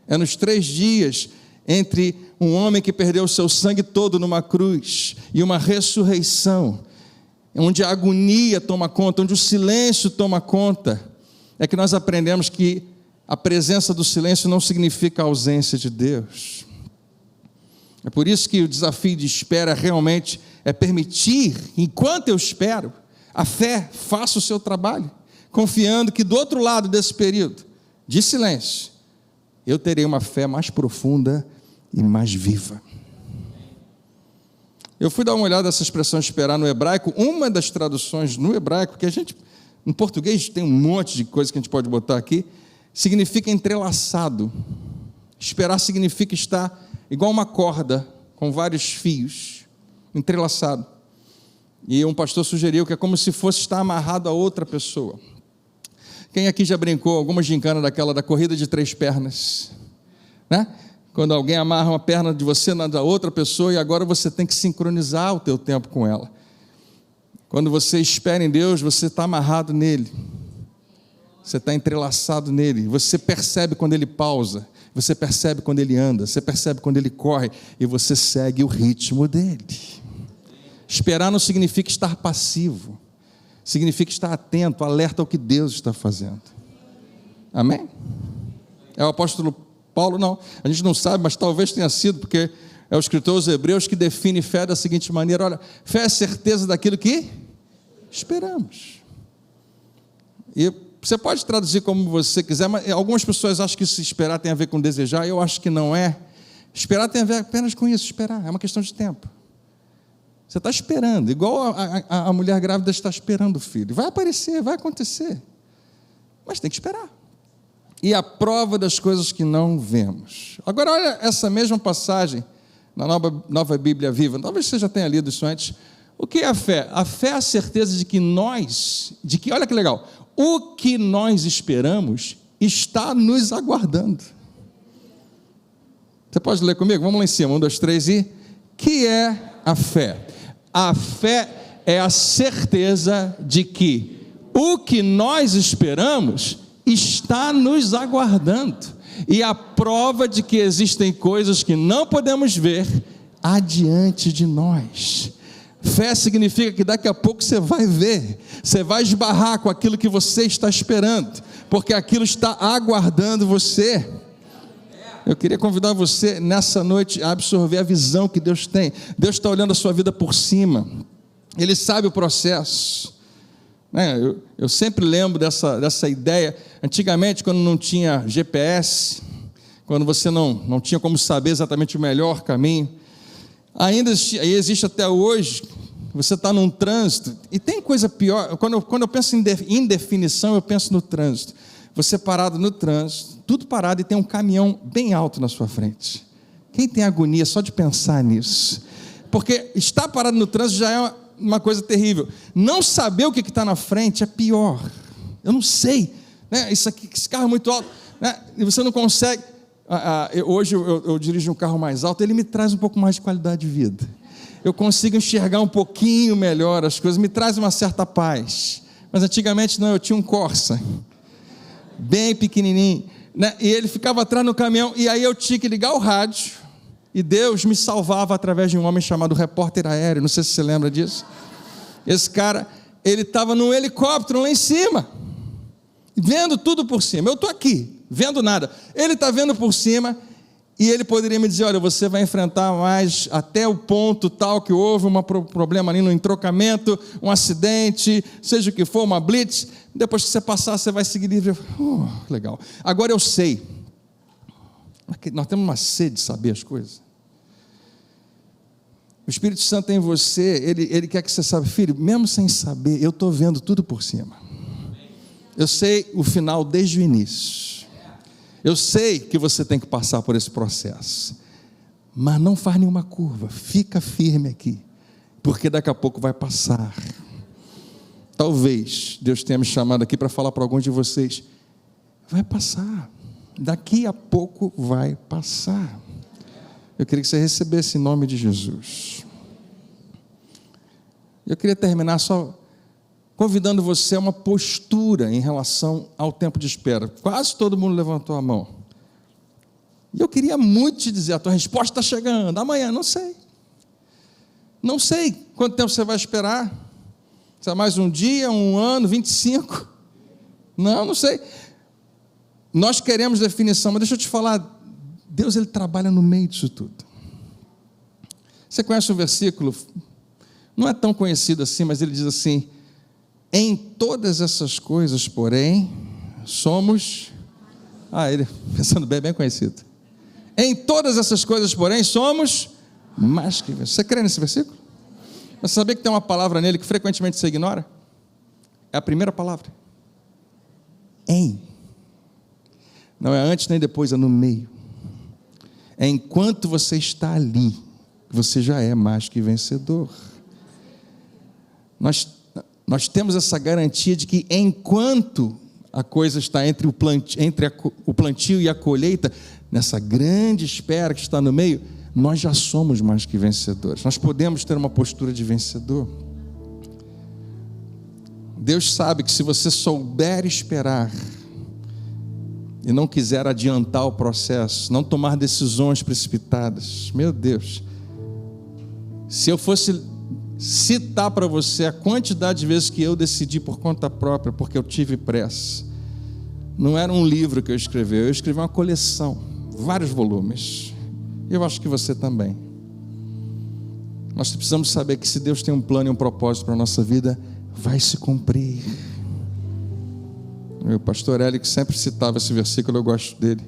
É nos 3 dias, entre um homem que perdeu o seu sangue todo numa cruz, e uma ressurreição, onde a agonia toma conta, onde o silêncio toma conta, é que nós aprendemos que a presença do silêncio não significa a ausência de Deus. É por isso que o desafio de espera realmente é permitir, enquanto eu espero, a fé faça o seu trabalho, confiando que do outro lado desse período de silêncio, eu terei uma fé mais profunda e mais viva. Eu fui dar uma olhada nessa expressão esperar no hebraico, uma das traduções no hebraico, que a gente, em português tem um monte de coisa que a gente pode botar aqui, significa entrelaçado. Esperar significa estar igual uma corda, com vários fios, entrelaçado. E um pastor sugeriu que é como se fosse estar amarrado a outra pessoa. Quem aqui já brincou alguma gincana daquela da corrida de 3 pernas? Né? Quando alguém amarra uma perna de você na da outra pessoa e agora você tem que sincronizar o teu tempo com ela. Quando você espera em Deus, você está amarrado nele. Você está entrelaçado nele. Você percebe quando ele pausa. Você percebe quando ele anda. Você percebe quando ele corre. E você segue o ritmo dele. Esperar não significa estar passivo. Significa estar atento, alerta ao que Deus está fazendo. Amém? É o apóstolo Paulo? Não. A gente não sabe, mas talvez tenha sido, porque é o escritor aos Hebreus que define fé da seguinte maneira: olha, fé é a certeza daquilo que esperamos. E você pode traduzir como você quiser, mas algumas pessoas acham que se esperar tem a ver com desejar. Eu acho que não é. Esperar tem a ver apenas com isso, esperar. É uma questão de tempo. Você está esperando, igual a mulher grávida está esperando o filho. Vai aparecer, vai acontecer. Mas tem que esperar. E a prova das coisas que não vemos. Agora, olha essa mesma passagem na nova Bíblia Viva. Talvez você já tenha lido isso antes. O que é a fé? A fé é a certeza de que olha que legal, o que nós esperamos está nos aguardando. Você pode ler comigo? Vamos lá em cima, 1, 2, 3 e... Que é a fé? A fé é a certeza de que o que nós esperamos está nos aguardando. E a prova de que existem coisas que não podemos ver adiante de nós. Fé significa que daqui a pouco você vai ver, você vai esbarrar com aquilo que você está esperando, porque aquilo está aguardando você. Eu queria convidar você nessa noite a absorver a visão que Deus tem. Deus está olhando a sua vida por cima, Ele sabe o processo. Eu sempre lembro dessa ideia. Antigamente, quando não tinha GPS, quando você não tinha como saber exatamente o melhor caminho, ainda existe até hoje. Você está num trânsito, e tem coisa pior. Quando eu penso em indefinição, eu penso no trânsito. Você parado no trânsito, tudo parado, e tem um caminhão bem alto na sua frente. Quem tem agonia só de pensar nisso? Porque estar parado no trânsito já é uma coisa terrível. Não saber o que está na frente é pior. Eu não sei, né? Esse carro é muito alto, né? E você não consegue. Hoje eu dirijo um carro mais alto, ele me traz um pouco mais de qualidade de vida. Eu consigo enxergar um pouquinho melhor as coisas, me traz uma certa paz. Mas antigamente não, eu tinha um Corsa, bem pequenininho, né? E ele ficava atrás no caminhão, e aí eu tinha que ligar o rádio, e Deus me salvava através de um homem chamado repórter aéreo. Não sei se você lembra disso. Esse cara, ele estava num helicóptero lá em cima, vendo tudo por cima. Eu estou aqui, vendo nada. Ele está vendo por cima, e ele poderia me dizer: olha, você vai enfrentar mais até o ponto tal que houve um problema ali no entrocamento, um acidente, seja o que for, uma blitz. Depois que você passar, você vai seguir livre. Legal. Agora eu sei. Nós temos uma sede de saber as coisas. O Espírito Santo em você, ele quer que você saiba, filho, mesmo sem saber, eu estou vendo tudo por cima. Eu sei o final desde o início. Eu sei que você tem que passar por esse processo, mas não faz nenhuma curva, fica firme aqui, porque daqui a pouco vai passar. Talvez Deus tenha me chamado aqui para falar para alguns de vocês: vai passar, daqui a pouco vai passar. Eu queria que você recebesse em nome de Jesus. Eu queria terminar só convidando você a uma postura em relação ao tempo de espera. Quase todo mundo levantou a mão. E eu queria muito te dizer: a tua resposta está chegando, amanhã, não sei. Não sei quanto tempo você vai esperar. Se é mais um dia, um ano, 25? Não sei. Nós queremos definição, mas deixa eu te falar, Deus, Ele trabalha no meio disso tudo. Você conhece um versículo, não é tão conhecido assim, mas ele diz assim: em todas essas coisas, porém, somos... ele, pensando bem conhecido. Em todas essas coisas, porém, somos mais que vencedores. Você crê nesse versículo? Mas você sabia que tem uma palavra nele que frequentemente você ignora? É a primeira palavra. Em. Não é antes nem depois, é no meio. É enquanto você está ali, que você já é mais que vencedor. Nós temos essa garantia de que enquanto a coisa está entre o plantio e a colheita, nessa grande espera que está no meio, nós já somos mais que vencedores. Nós podemos ter uma postura de vencedor. Deus sabe que se você souber esperar e não quiser adiantar o processo, não tomar decisões precipitadas, meu Deus, se eu fosse citar para você a quantidade de vezes que eu decidi por conta própria, porque eu tive pressa, não era um livro que eu escrevi uma coleção, vários volumes. Eu acho que você também. Nós precisamos saber que se Deus tem um plano e um propósito para a nossa vida, vai se cumprir. O pastor Hélio, que sempre citava esse versículo, eu gosto dele.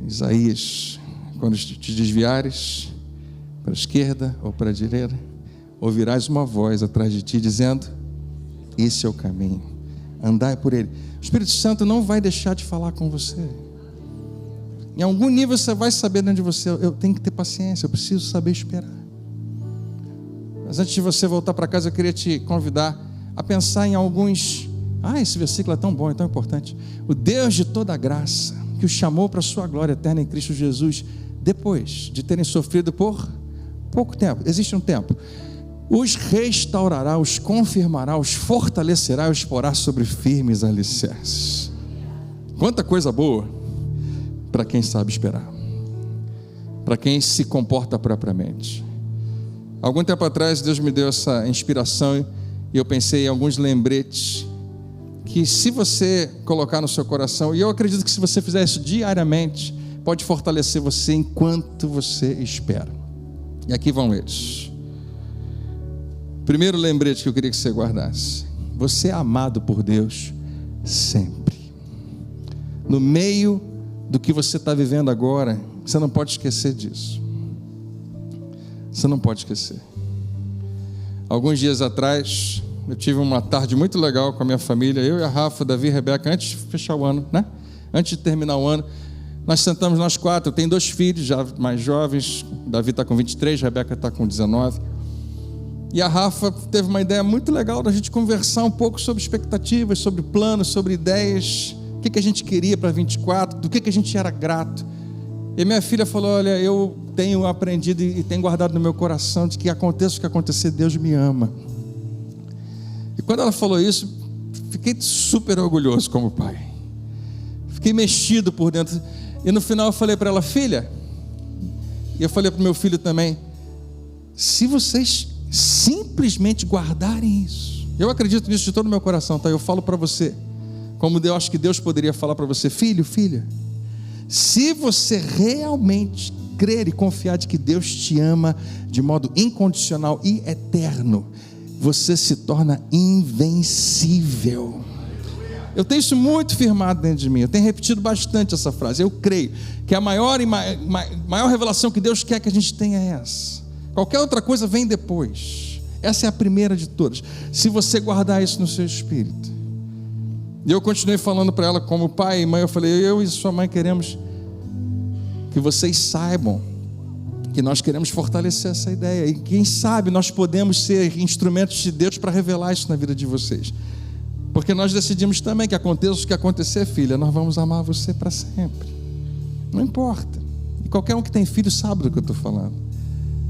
Isaías: quando te desviares para a esquerda ou para a direita, ouvirás uma voz atrás de ti dizendo: esse é o caminho, andai por ele. O Espírito Santo não vai deixar de falar com você. Em algum nível você vai saber dentro de você: eu tenho que ter paciência, eu preciso saber esperar. Mas antes de você voltar para casa, eu queria te convidar a pensar em alguns... esse versículo é tão bom, é tão importante. O Deus de toda a graça, que os chamou para a sua glória eterna em Cristo Jesus, depois de terem sofrido por pouco tempo, existe um tempo, os restaurará, os confirmará, os fortalecerá e os porá sobre firmes alicerces. Quanta coisa boa para quem sabe esperar, para quem se comporta propriamente. Algum tempo atrás Deus me deu essa inspiração e eu pensei em alguns lembretes que, se você colocar no seu coração, e eu acredito que se você fizer isso diariamente, pode fortalecer você enquanto você espera. E aqui vão eles. Primeiro lembrete que eu queria que você guardasse: você é amado por Deus sempre. No meio do que você está vivendo agora, você não pode esquecer disso. Você não pode esquecer. Alguns dias atrás, eu tive uma tarde muito legal com a minha família, eu e a Rafa, Davi e a Rebeca, antes de fechar o ano, né? Antes de terminar o ano, nós sentamos nós quatro. Eu tenho 2 filhos já mais jovens, Davi está com 23, a Rebeca está com 19. E a Rafa teve uma ideia muito legal da gente conversar um pouco sobre expectativas, sobre planos, sobre ideias, o que a gente queria para 24, do que a gente era grato. E minha filha falou: olha, eu tenho aprendido e tenho guardado no meu coração de que aconteça o que acontecer, Deus me ama. E quando ela falou isso, fiquei super orgulhoso como pai. Fiquei mexido por dentro. E no final eu falei para ela: filha, e eu falei para o meu filho também, se vocês simplesmente guardarem isso, eu acredito nisso de todo o meu coração, tá? Eu falo para você, como eu acho que Deus poderia falar para você: filho, filha, se você realmente crer e confiar de que Deus te ama de modo incondicional e eterno, você se torna invencível. Eu tenho isso muito firmado dentro de mim, eu tenho repetido bastante essa frase. Eu creio que a maior revelação que Deus quer que a gente tenha é essa. Qualquer outra coisa vem depois. Essa é a primeira de todas. Se você guardar isso no seu espírito. E eu continuei falando para ela como pai e mãe, eu falei: eu e sua mãe queremos que vocês saibam que nós queremos fortalecer essa ideia, e quem sabe nós podemos ser instrumentos de Deus para revelar isso na vida de vocês, porque nós decidimos também que aconteça o que acontecer, filha, nós vamos amar você para sempre, não importa. E qualquer um que tem filho sabe do que eu estou falando.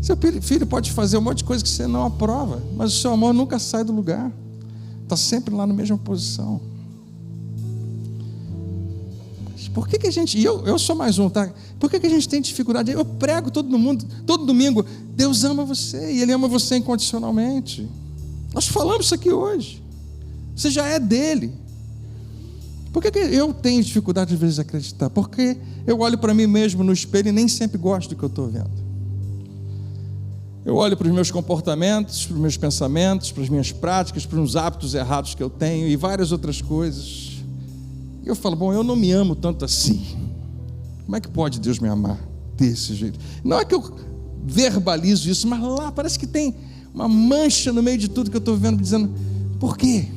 Seu filho pode fazer um monte de coisa que você não aprova, mas o seu amor nunca sai do lugar, está sempre lá na mesma posição. Por que a gente, e eu sou mais um, tá? Por que a gente tem dificuldade? Eu prego todo domingo: Deus ama você, e Ele ama você incondicionalmente. Nós falamos isso aqui hoje. Você já é dele. Por que eu tenho dificuldade às vezes de acreditar? Porque eu olho para mim mesmo no espelho e nem sempre gosto do que eu estou vendo. Eu olho para os meus comportamentos, para os meus pensamentos, para as minhas práticas, para os hábitos errados que eu tenho e várias outras coisas. E eu falo: bom, eu não me amo tanto assim. Como é que pode Deus me amar desse jeito? Não é que eu verbalizo isso, mas lá parece que tem uma mancha no meio de tudo que eu estou vendo, dizendo: por quê?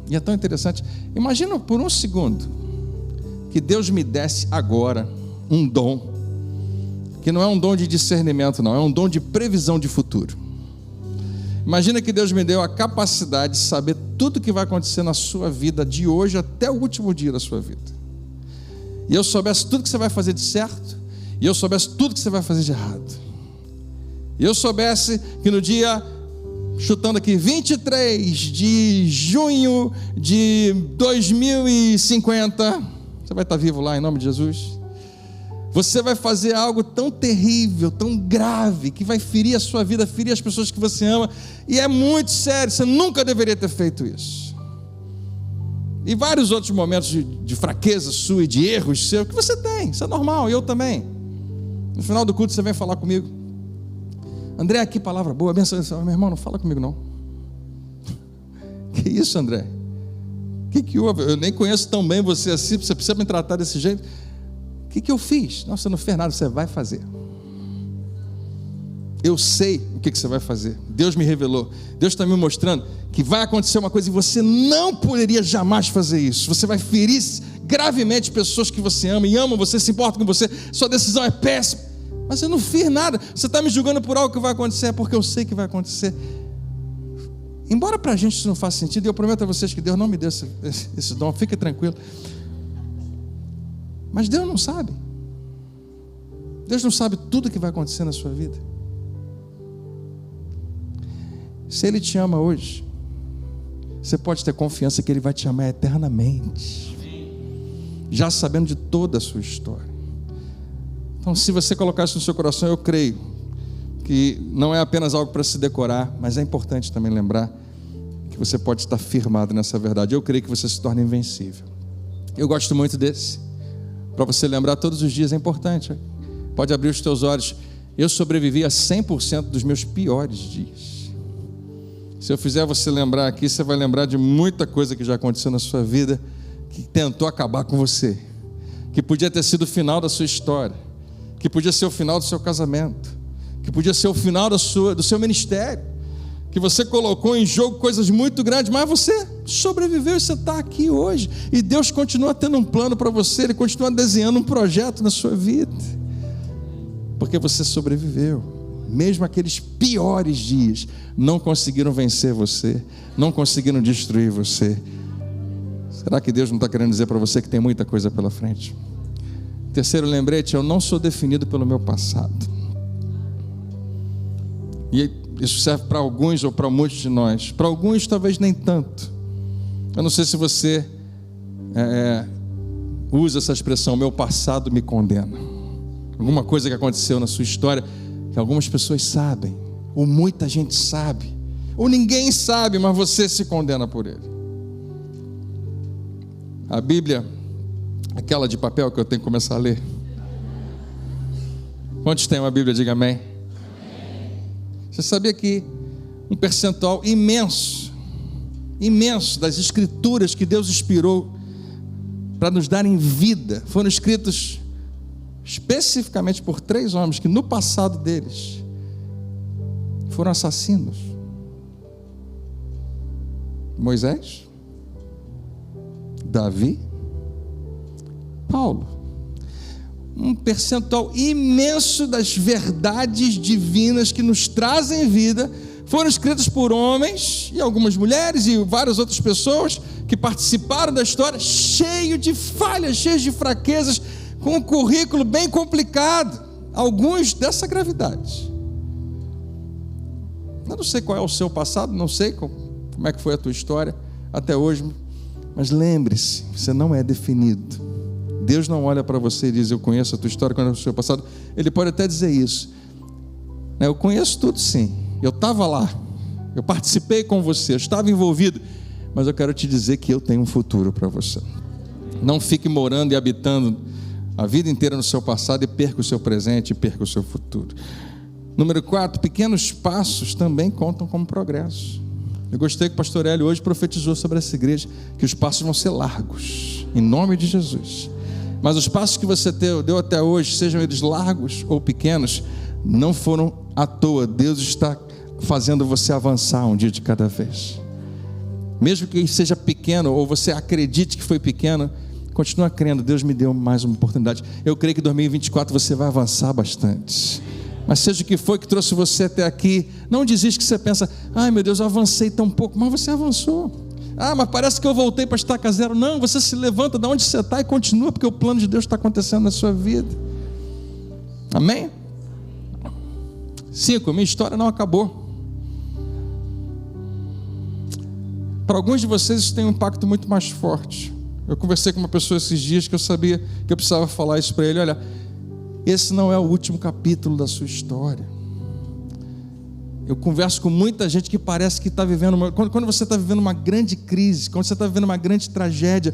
E é tão interessante. Imagina por um segundo que Deus me desse agora um dom, que não é um dom de discernimento, não, é um dom de previsão de futuro. Imagina que Deus me deu a capacidade de saber tudo o que vai acontecer na sua vida, de hoje até o último dia da sua vida. E eu soubesse tudo que você vai fazer de certo, e eu soubesse tudo que você vai fazer de errado. E eu soubesse que no dia chutando aqui, 23 de junho de 2050, você vai estar vivo lá em nome de Jesus. Você vai fazer algo tão terrível, tão grave, que vai ferir a sua vida, ferir as pessoas que você ama, e é muito sério, você nunca deveria ter feito isso. E vários outros momentos de fraqueza sua e de erros seu, que você tem, isso é normal, eu também. No final do culto você vem falar comigo: André, que palavra boa, abençoe. Meu irmão, não fala comigo não. Que isso, André? Que houve? Eu nem conheço tão bem você assim, você precisa me tratar desse jeito. O que eu fiz? Não, você não fez nada, você vai fazer. Eu sei o que você vai fazer. Deus me revelou. Deus está me mostrando que vai acontecer uma coisa e você não poderia jamais fazer isso. Você vai ferir gravemente pessoas que você ama e amam você, se importam com você. Sua decisão é péssima. Mas eu não fiz nada. Você está me julgando por algo que vai acontecer, é porque eu sei que vai acontecer. Embora para a gente isso não faça sentido, eu prometo a vocês que Deus não me deu esse dom, fique tranquilo. Mas Deus não sabe. Deus não sabe tudo que vai acontecer na sua vida. Se Ele te ama hoje, você pode ter confiança que Ele vai te amar eternamente, já sabendo de toda a sua história. Então, se você colocar isso no seu coração, eu creio que não é apenas algo para se decorar, mas é importante também lembrar que você pode estar firmado nessa verdade. Eu creio que você se torna invencível. Eu gosto muito desse. Para você lembrar todos os dias, é importante. Pode abrir os teus olhos. Eu sobrevivi a 100% dos meus piores dias. Se eu fizer você lembrar aqui, você vai lembrar de muita coisa que já aconteceu na sua vida, que tentou acabar com você, que podia ter sido o final da sua história, que podia ser o final do seu casamento, que podia ser o final do seu ministério, que você colocou em jogo coisas muito grandes, mas você sobreviveu e você está aqui hoje, e Deus continua tendo um plano para você, Ele continua desenhando um projeto na sua vida, porque você sobreviveu. Mesmo aqueles piores dias não conseguiram vencer você, não conseguiram destruir você. Será que Deus não está querendo dizer para você que tem muita coisa pela frente? Terceiro lembrete: eu não sou definido pelo meu passado. E isso serve para alguns ou para muitos de nós. Para alguns talvez nem tanto. Eu não sei se você usa essa expressão: meu passado me condena. Alguma coisa que aconteceu na sua história que algumas pessoas sabem, ou muita gente sabe, ou ninguém sabe, mas você se condena por ele. A Bíblia, aquela de papel que eu tenho que começar a ler. Quantos têm uma Bíblia? Diga amém. Amém. Você sabia que um percentual imenso das escrituras que Deus inspirou para nos darem vida foram escritos especificamente por 3 homens que no passado deles foram assassinos? Moisés, Davi, Paulo. Um percentual imenso das verdades divinas que nos trazem vida foram escritas por homens e algumas mulheres e várias outras pessoas que participaram da história, cheio de falhas, cheios de fraquezas, com um currículo bem complicado, alguns dessa gravidade. Eu não sei qual é o seu passado, não sei como é que foi a tua história até hoje, mas lembre-se, você não é definido. Deus não olha para você e diz: eu conheço a tua história, conheço o seu passado. Ele pode até dizer isso: eu conheço tudo, sim, eu estava lá, eu participei com você, eu estava envolvido, mas eu quero te dizer que eu tenho um futuro para você. Não fique morando e habitando a vida inteira no seu passado e perca o seu presente e perca o seu futuro. Número 4, pequenos passos também contam como progresso. Eu gostei que o pastor Hélio hoje profetizou sobre essa igreja, que os passos vão ser largos, em nome de Jesus. Mas os passos que você deu até hoje, sejam eles largos ou pequenos, não foram à toa. Deus está fazendo você avançar um dia de cada vez. Mesmo que seja pequeno, ou você acredite que foi pequeno, continua crendo. Deus me deu mais uma oportunidade. Eu creio que em 2024 você vai avançar bastante. Mas seja o que foi que trouxe você até aqui, não desiste. Que você pensa: ai meu Deus, eu avancei tão pouco. Mas você avançou. Ah, mas parece que eu voltei para estaca zero. Não, você se levanta de onde você está e continua, porque o plano de Deus está acontecendo na sua vida. Amém? 5, minha história não acabou. Para alguns de vocês isso tem um impacto muito mais forte. Eu conversei com uma pessoa esses dias que eu sabia que eu precisava falar isso para ele. Olha, esse não é o último capítulo da sua história. Eu converso com muita gente que parece que está vivendo quando você está vivendo uma grande crise, quando você está vivendo uma grande tragédia,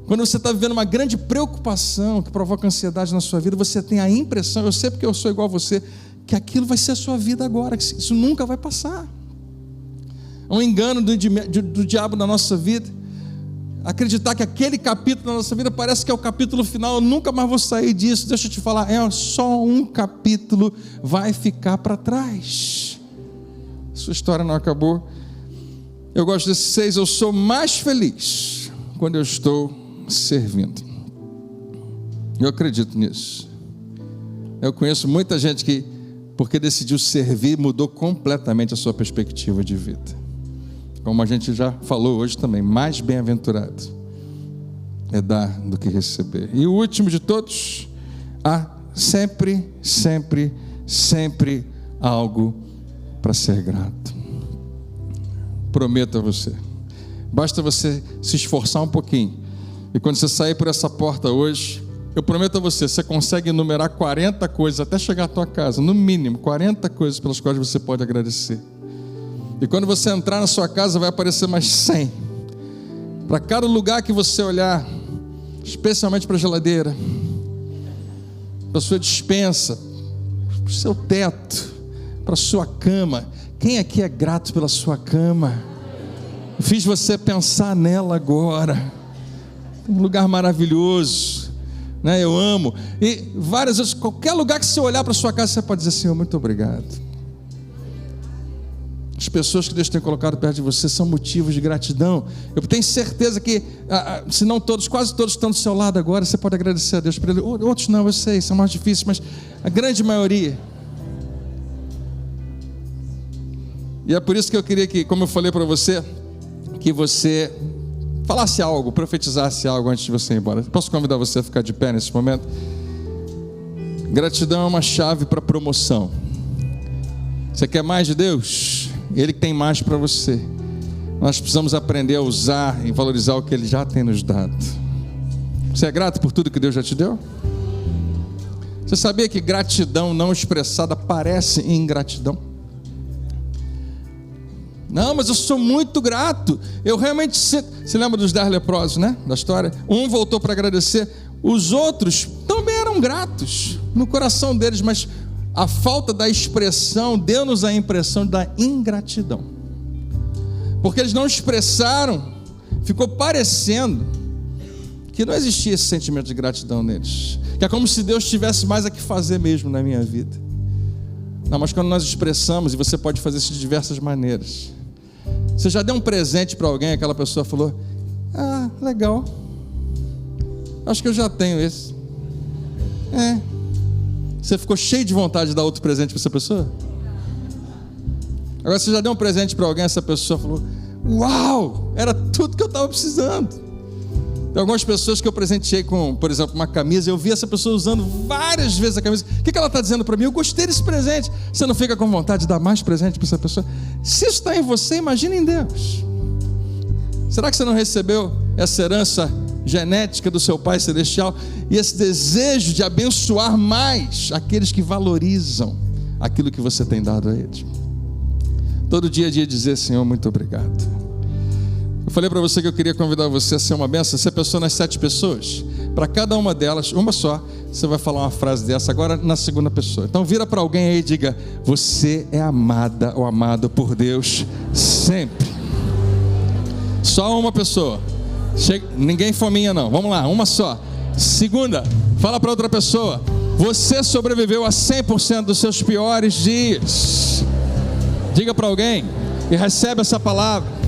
quando você está vivendo uma grande preocupação que provoca ansiedade na sua vida, você tem a impressão, eu sei porque eu sou igual a você, que aquilo vai ser a sua vida agora, que isso nunca vai passar. É um engano do diabo na nossa vida, acreditar que aquele capítulo da nossa vida parece que é o capítulo final, eu nunca mais vou sair disso. Deixa eu te falar, é só um capítulo, vai ficar para trás. Sua história não acabou. Eu gosto desses 6, eu sou mais feliz quando eu estou servindo. Eu acredito nisso. Eu conheço muita gente que, porque decidiu servir, mudou completamente a sua perspectiva de vida. Como a gente já falou hoje também, mais bem-aventurado é dar do que receber. E o último de todos, há sempre, sempre, sempre algo para ser grato. Prometo a você, basta você se esforçar um pouquinho, e quando você sair por essa porta hoje, eu prometo a você, você consegue enumerar 40 coisas até chegar à tua casa, no mínimo 40 coisas pelas quais você pode agradecer. E quando você entrar na sua casa vai aparecer mais 100. Para cada lugar que você olhar, especialmente para a geladeira, para a sua despensa, para o seu teto, para a sua cama. Quem aqui é grato pela sua cama? Eu fiz você pensar nela agora. Um lugar maravilhoso, né? Eu amo. E várias vezes, qualquer lugar que você olhar para a sua casa, você pode dizer: Senhor, muito obrigado. As pessoas que Deus tem colocado perto de você são motivos de gratidão. Eu tenho certeza que, se não todos, quase todos estão do seu lado agora, você pode agradecer a Deus por ele. Outros não, eu sei, são mais difíceis, mas a grande maioria. E é por isso que eu queria que, como eu falei para você, que você falasse algo, profetizasse algo antes de você ir embora. Posso convidar você a ficar de pé nesse momento? Gratidão é uma chave para promoção. Você quer mais de Deus? Ele tem mais para você. Nós precisamos aprender a usar e valorizar o que Ele já tem nos dado. Você é grato por tudo que Deus já te deu? Você sabia que gratidão não expressada parece ingratidão? Não, mas eu sou muito grato. Eu realmente... Você lembra dos 10 leprosos, né? Da história? Um voltou para agradecer. Os outros também eram gratos no coração deles, mas a falta da expressão deu-nos a impressão da ingratidão. Porque eles não expressaram, ficou parecendo que não existia esse sentimento de gratidão neles. Que é como se Deus tivesse mais a que fazer mesmo na minha vida. Não, mas quando nós expressamos, e você pode fazer isso de diversas maneiras. Você já deu um presente para alguém, aquela pessoa falou: ah, legal, acho que eu já tenho esse. Você ficou cheio de vontade de dar outro presente para essa pessoa? Agora você já deu um presente para alguém, essa pessoa falou: uau, era tudo que eu estava precisando. Tem algumas pessoas que eu presenteei com, por exemplo, uma camisa. Eu vi essa pessoa usando várias vezes a camisa. O que ela está dizendo para mim? Eu gostei desse presente. Você não fica com vontade de dar mais presente para essa pessoa? Se isso está em você, imagina em Deus. Será que você não recebeu essa herança genética do seu Pai Celestial e esse desejo de abençoar mais aqueles que valorizam aquilo que você tem dado a eles? Todo dia a dia dizer: Senhor, muito obrigado. Eu falei para você que eu queria convidar você a ser uma bênção. Você pensou nas 7 pessoas? Para cada uma delas, uma só, você vai falar uma frase dessa agora na segunda pessoa. Então vira para alguém aí e diga: você é amada ou amado por Deus sempre. Só uma pessoa. Ninguém fominha não. Vamos lá, uma só. Segunda, fala para outra pessoa: você sobreviveu a 100% dos seus piores dias. Diga para alguém e recebe essa palavra.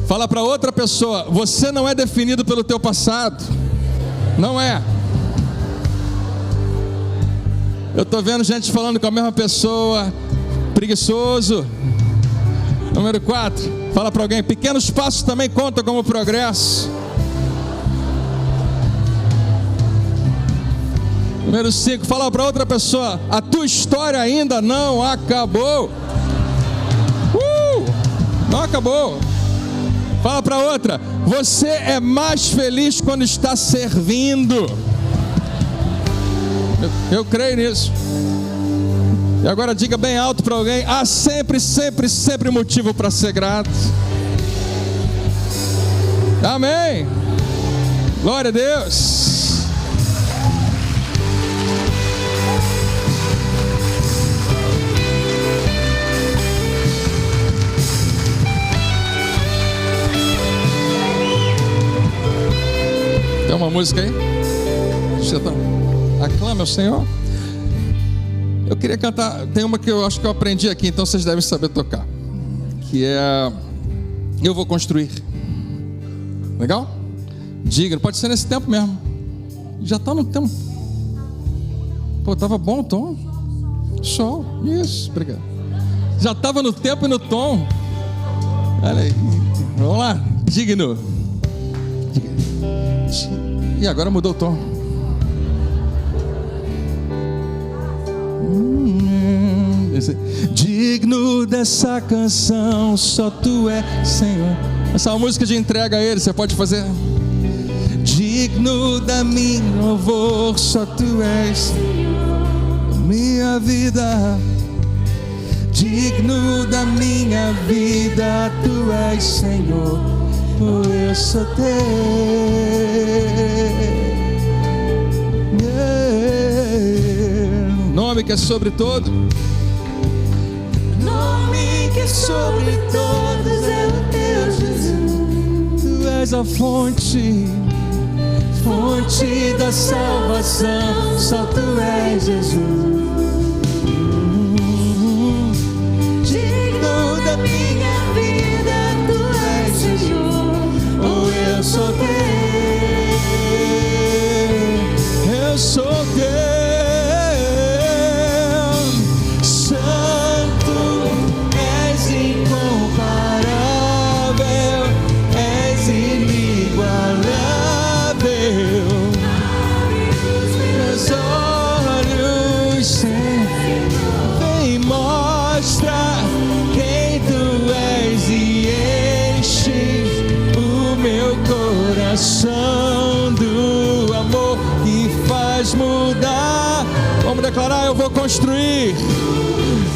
Fala para outra pessoa: você não é definido pelo teu passado. Não é. Eu estou vendo gente falando com a mesma pessoa. Preguiçoso. Número 4, fala para alguém: pequenos passos também contam como progresso. Número 5, fala para outra pessoa: a tua história ainda não acabou. Não acabou. Fala para outra: você é mais feliz quando está servindo. Eu creio nisso. E agora diga bem alto para alguém: há sempre, sempre, sempre motivo para ser grato. Amém. Glória a Deus. Tem uma música aí? Aclame ao Senhor. Eu queria cantar. Tem uma que eu acho que eu aprendi aqui, então vocês devem saber tocar, que é Eu Vou Construir. Legal? Diga, pode ser nesse tempo mesmo. Já está no tempo. Pô, estava bom o tom. Show. Isso, obrigado. Já estava no tempo e no tom. Olha aí. Vamos lá. Digno. E agora mudou o tom. Digno dessa canção, só tu és, Senhor. Essa é uma música de entrega a Ele, você pode fazer. Digno da minha louvor, só tu és, minha vida. Digno da minha vida, tu és, Senhor, por eu sou teu. Nome que é sobre todo. Nome que é sobre todos é o teu Jesus. Tu és a fonte, fonte da salvação. Só tu és Jesus. Digno da minha vida, tu és Senhor. Oh, eu sou teu. Eu sou teu. Do amor que faz mudar. Vamos declarar: eu vou construir.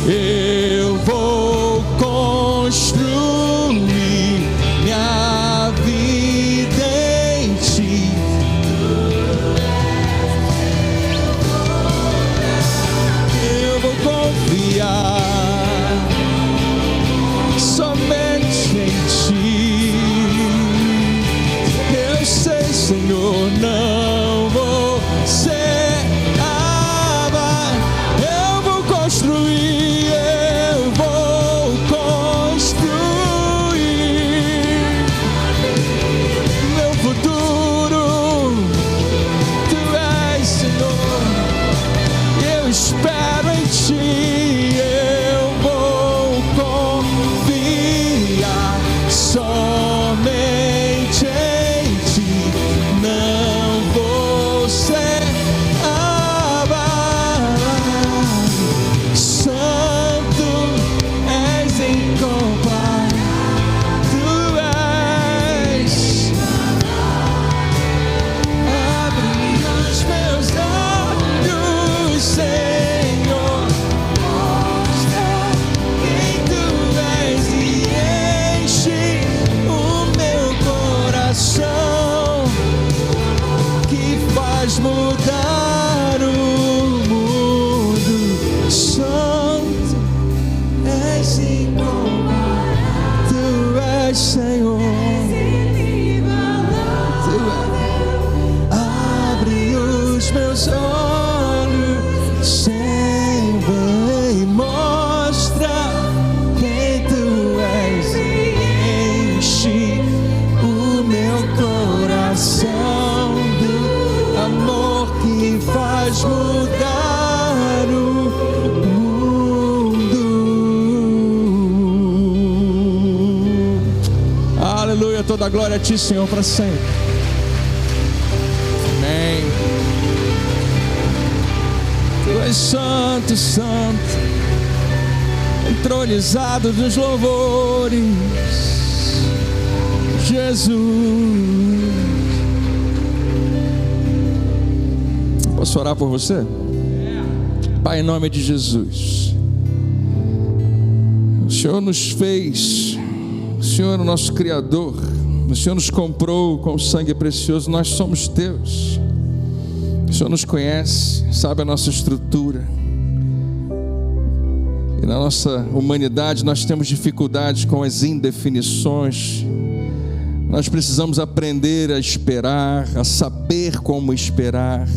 Eu vou construir minha vida em ti. Eu vou confiar somente em ti. Senhor, não vou ser abalado. Eu vou construir, eu vou construir meu futuro. Tu és, Senhor, eu espero em ti. Eu vou confiar somente em ti. Não vou ser abalado. Santo és incomparável. Tu és. Abre os meus olhos, Senhor. Mostra quem tu és e enche o meu coração, que faz mudar o mundo. Santo és incomparável. Tu és, Senhor. Tu és. Abre os meus olhos, Senhor, e mostra quem tu és e enche o meu coração do amor que faz mudar o mundo. Aleluia, toda a glória a ti, Senhor, para sempre. Amém. Tu és santo, santo. entronizado dos louvores, Jesus. Posso orar por você? Pai, em nome de Jesus, o Senhor nos fez, o Senhor é o nosso Criador, o Senhor nos comprou com o sangue precioso, nós somos teus. O Senhor nos conhece, sabe a nossa estrutura. E na nossa humanidade nós temos dificuldades com as indefinições. Nós precisamos aprender a esperar, a saber como esperar,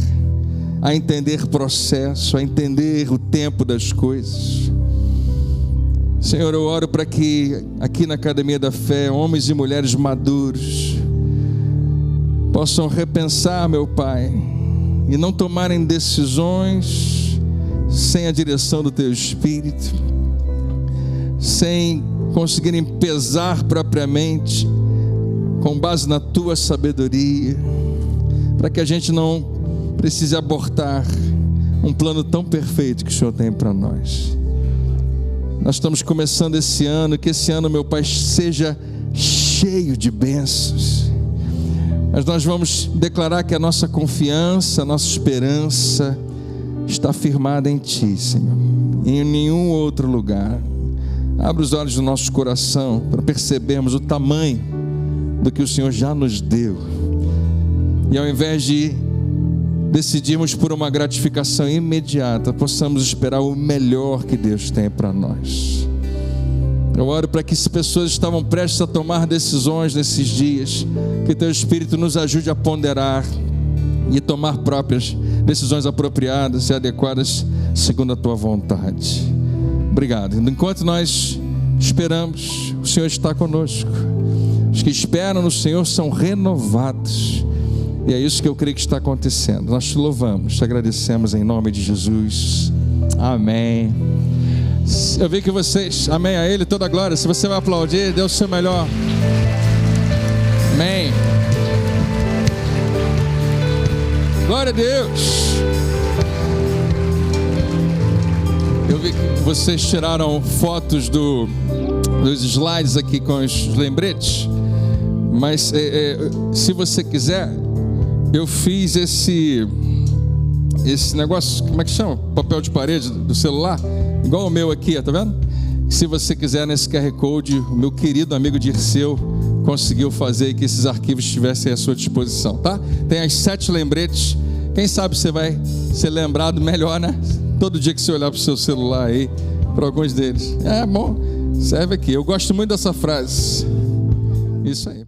a entender processo, a entender o tempo das coisas. Senhor, eu oro para que aqui na Academia da Fé, homens e mulheres maduros possam repensar, meu Pai, e não tomarem decisões sem a direção do Teu Espírito, sem conseguirem pesar propriamente com base na Tua sabedoria, para que a gente não precise abortar um plano tão perfeito que o Senhor tem para nós. Nós estamos começando esse ano, que esse ano, meu Pai, seja cheio de bênçãos. Mas nós vamos declarar que a nossa confiança, a nossa esperança está firmada em Ti, Senhor, em nenhum outro lugar. Abre os olhos do nosso coração para percebermos o tamanho do que o Senhor já nos deu. E ao invés de decidirmos por uma gratificação imediata, possamos esperar o melhor que Deus tem para nós. Eu oro para que, se pessoas estavam prestes a tomar decisões nesses dias, que Teu Espírito nos ajude a ponderar e tomar próprias decisões apropriadas e adequadas segundo a Tua vontade. Obrigado. Enquanto nós esperamos, o Senhor está conosco. Os que esperam no Senhor são renovados. E é isso que eu creio que está acontecendo. Nós Te louvamos, Te agradecemos em nome de Jesus. Amém. Eu vi que vocês, amém, a Ele toda a glória. Se você vai aplaudir, dê o seu melhor. Amém. Glória a Deus. Eu vi que vocês tiraram fotos dos slides aqui com os lembretes. Mas se você quiser, eu fiz esse negócio, como é que chama? Papel de parede do celular, igual o meu aqui, tá vendo? Se você quiser, nesse QR Code, o meu querido amigo Dirceu conseguiu fazer que esses arquivos estivessem à sua disposição, tá? Tem as 7 lembretes. Quem sabe você vai ser lembrado melhor, né? Todo dia que você olhar para o seu celular aí, para alguns deles. É bom, serve aqui. Eu gosto muito dessa frase. Isso aí.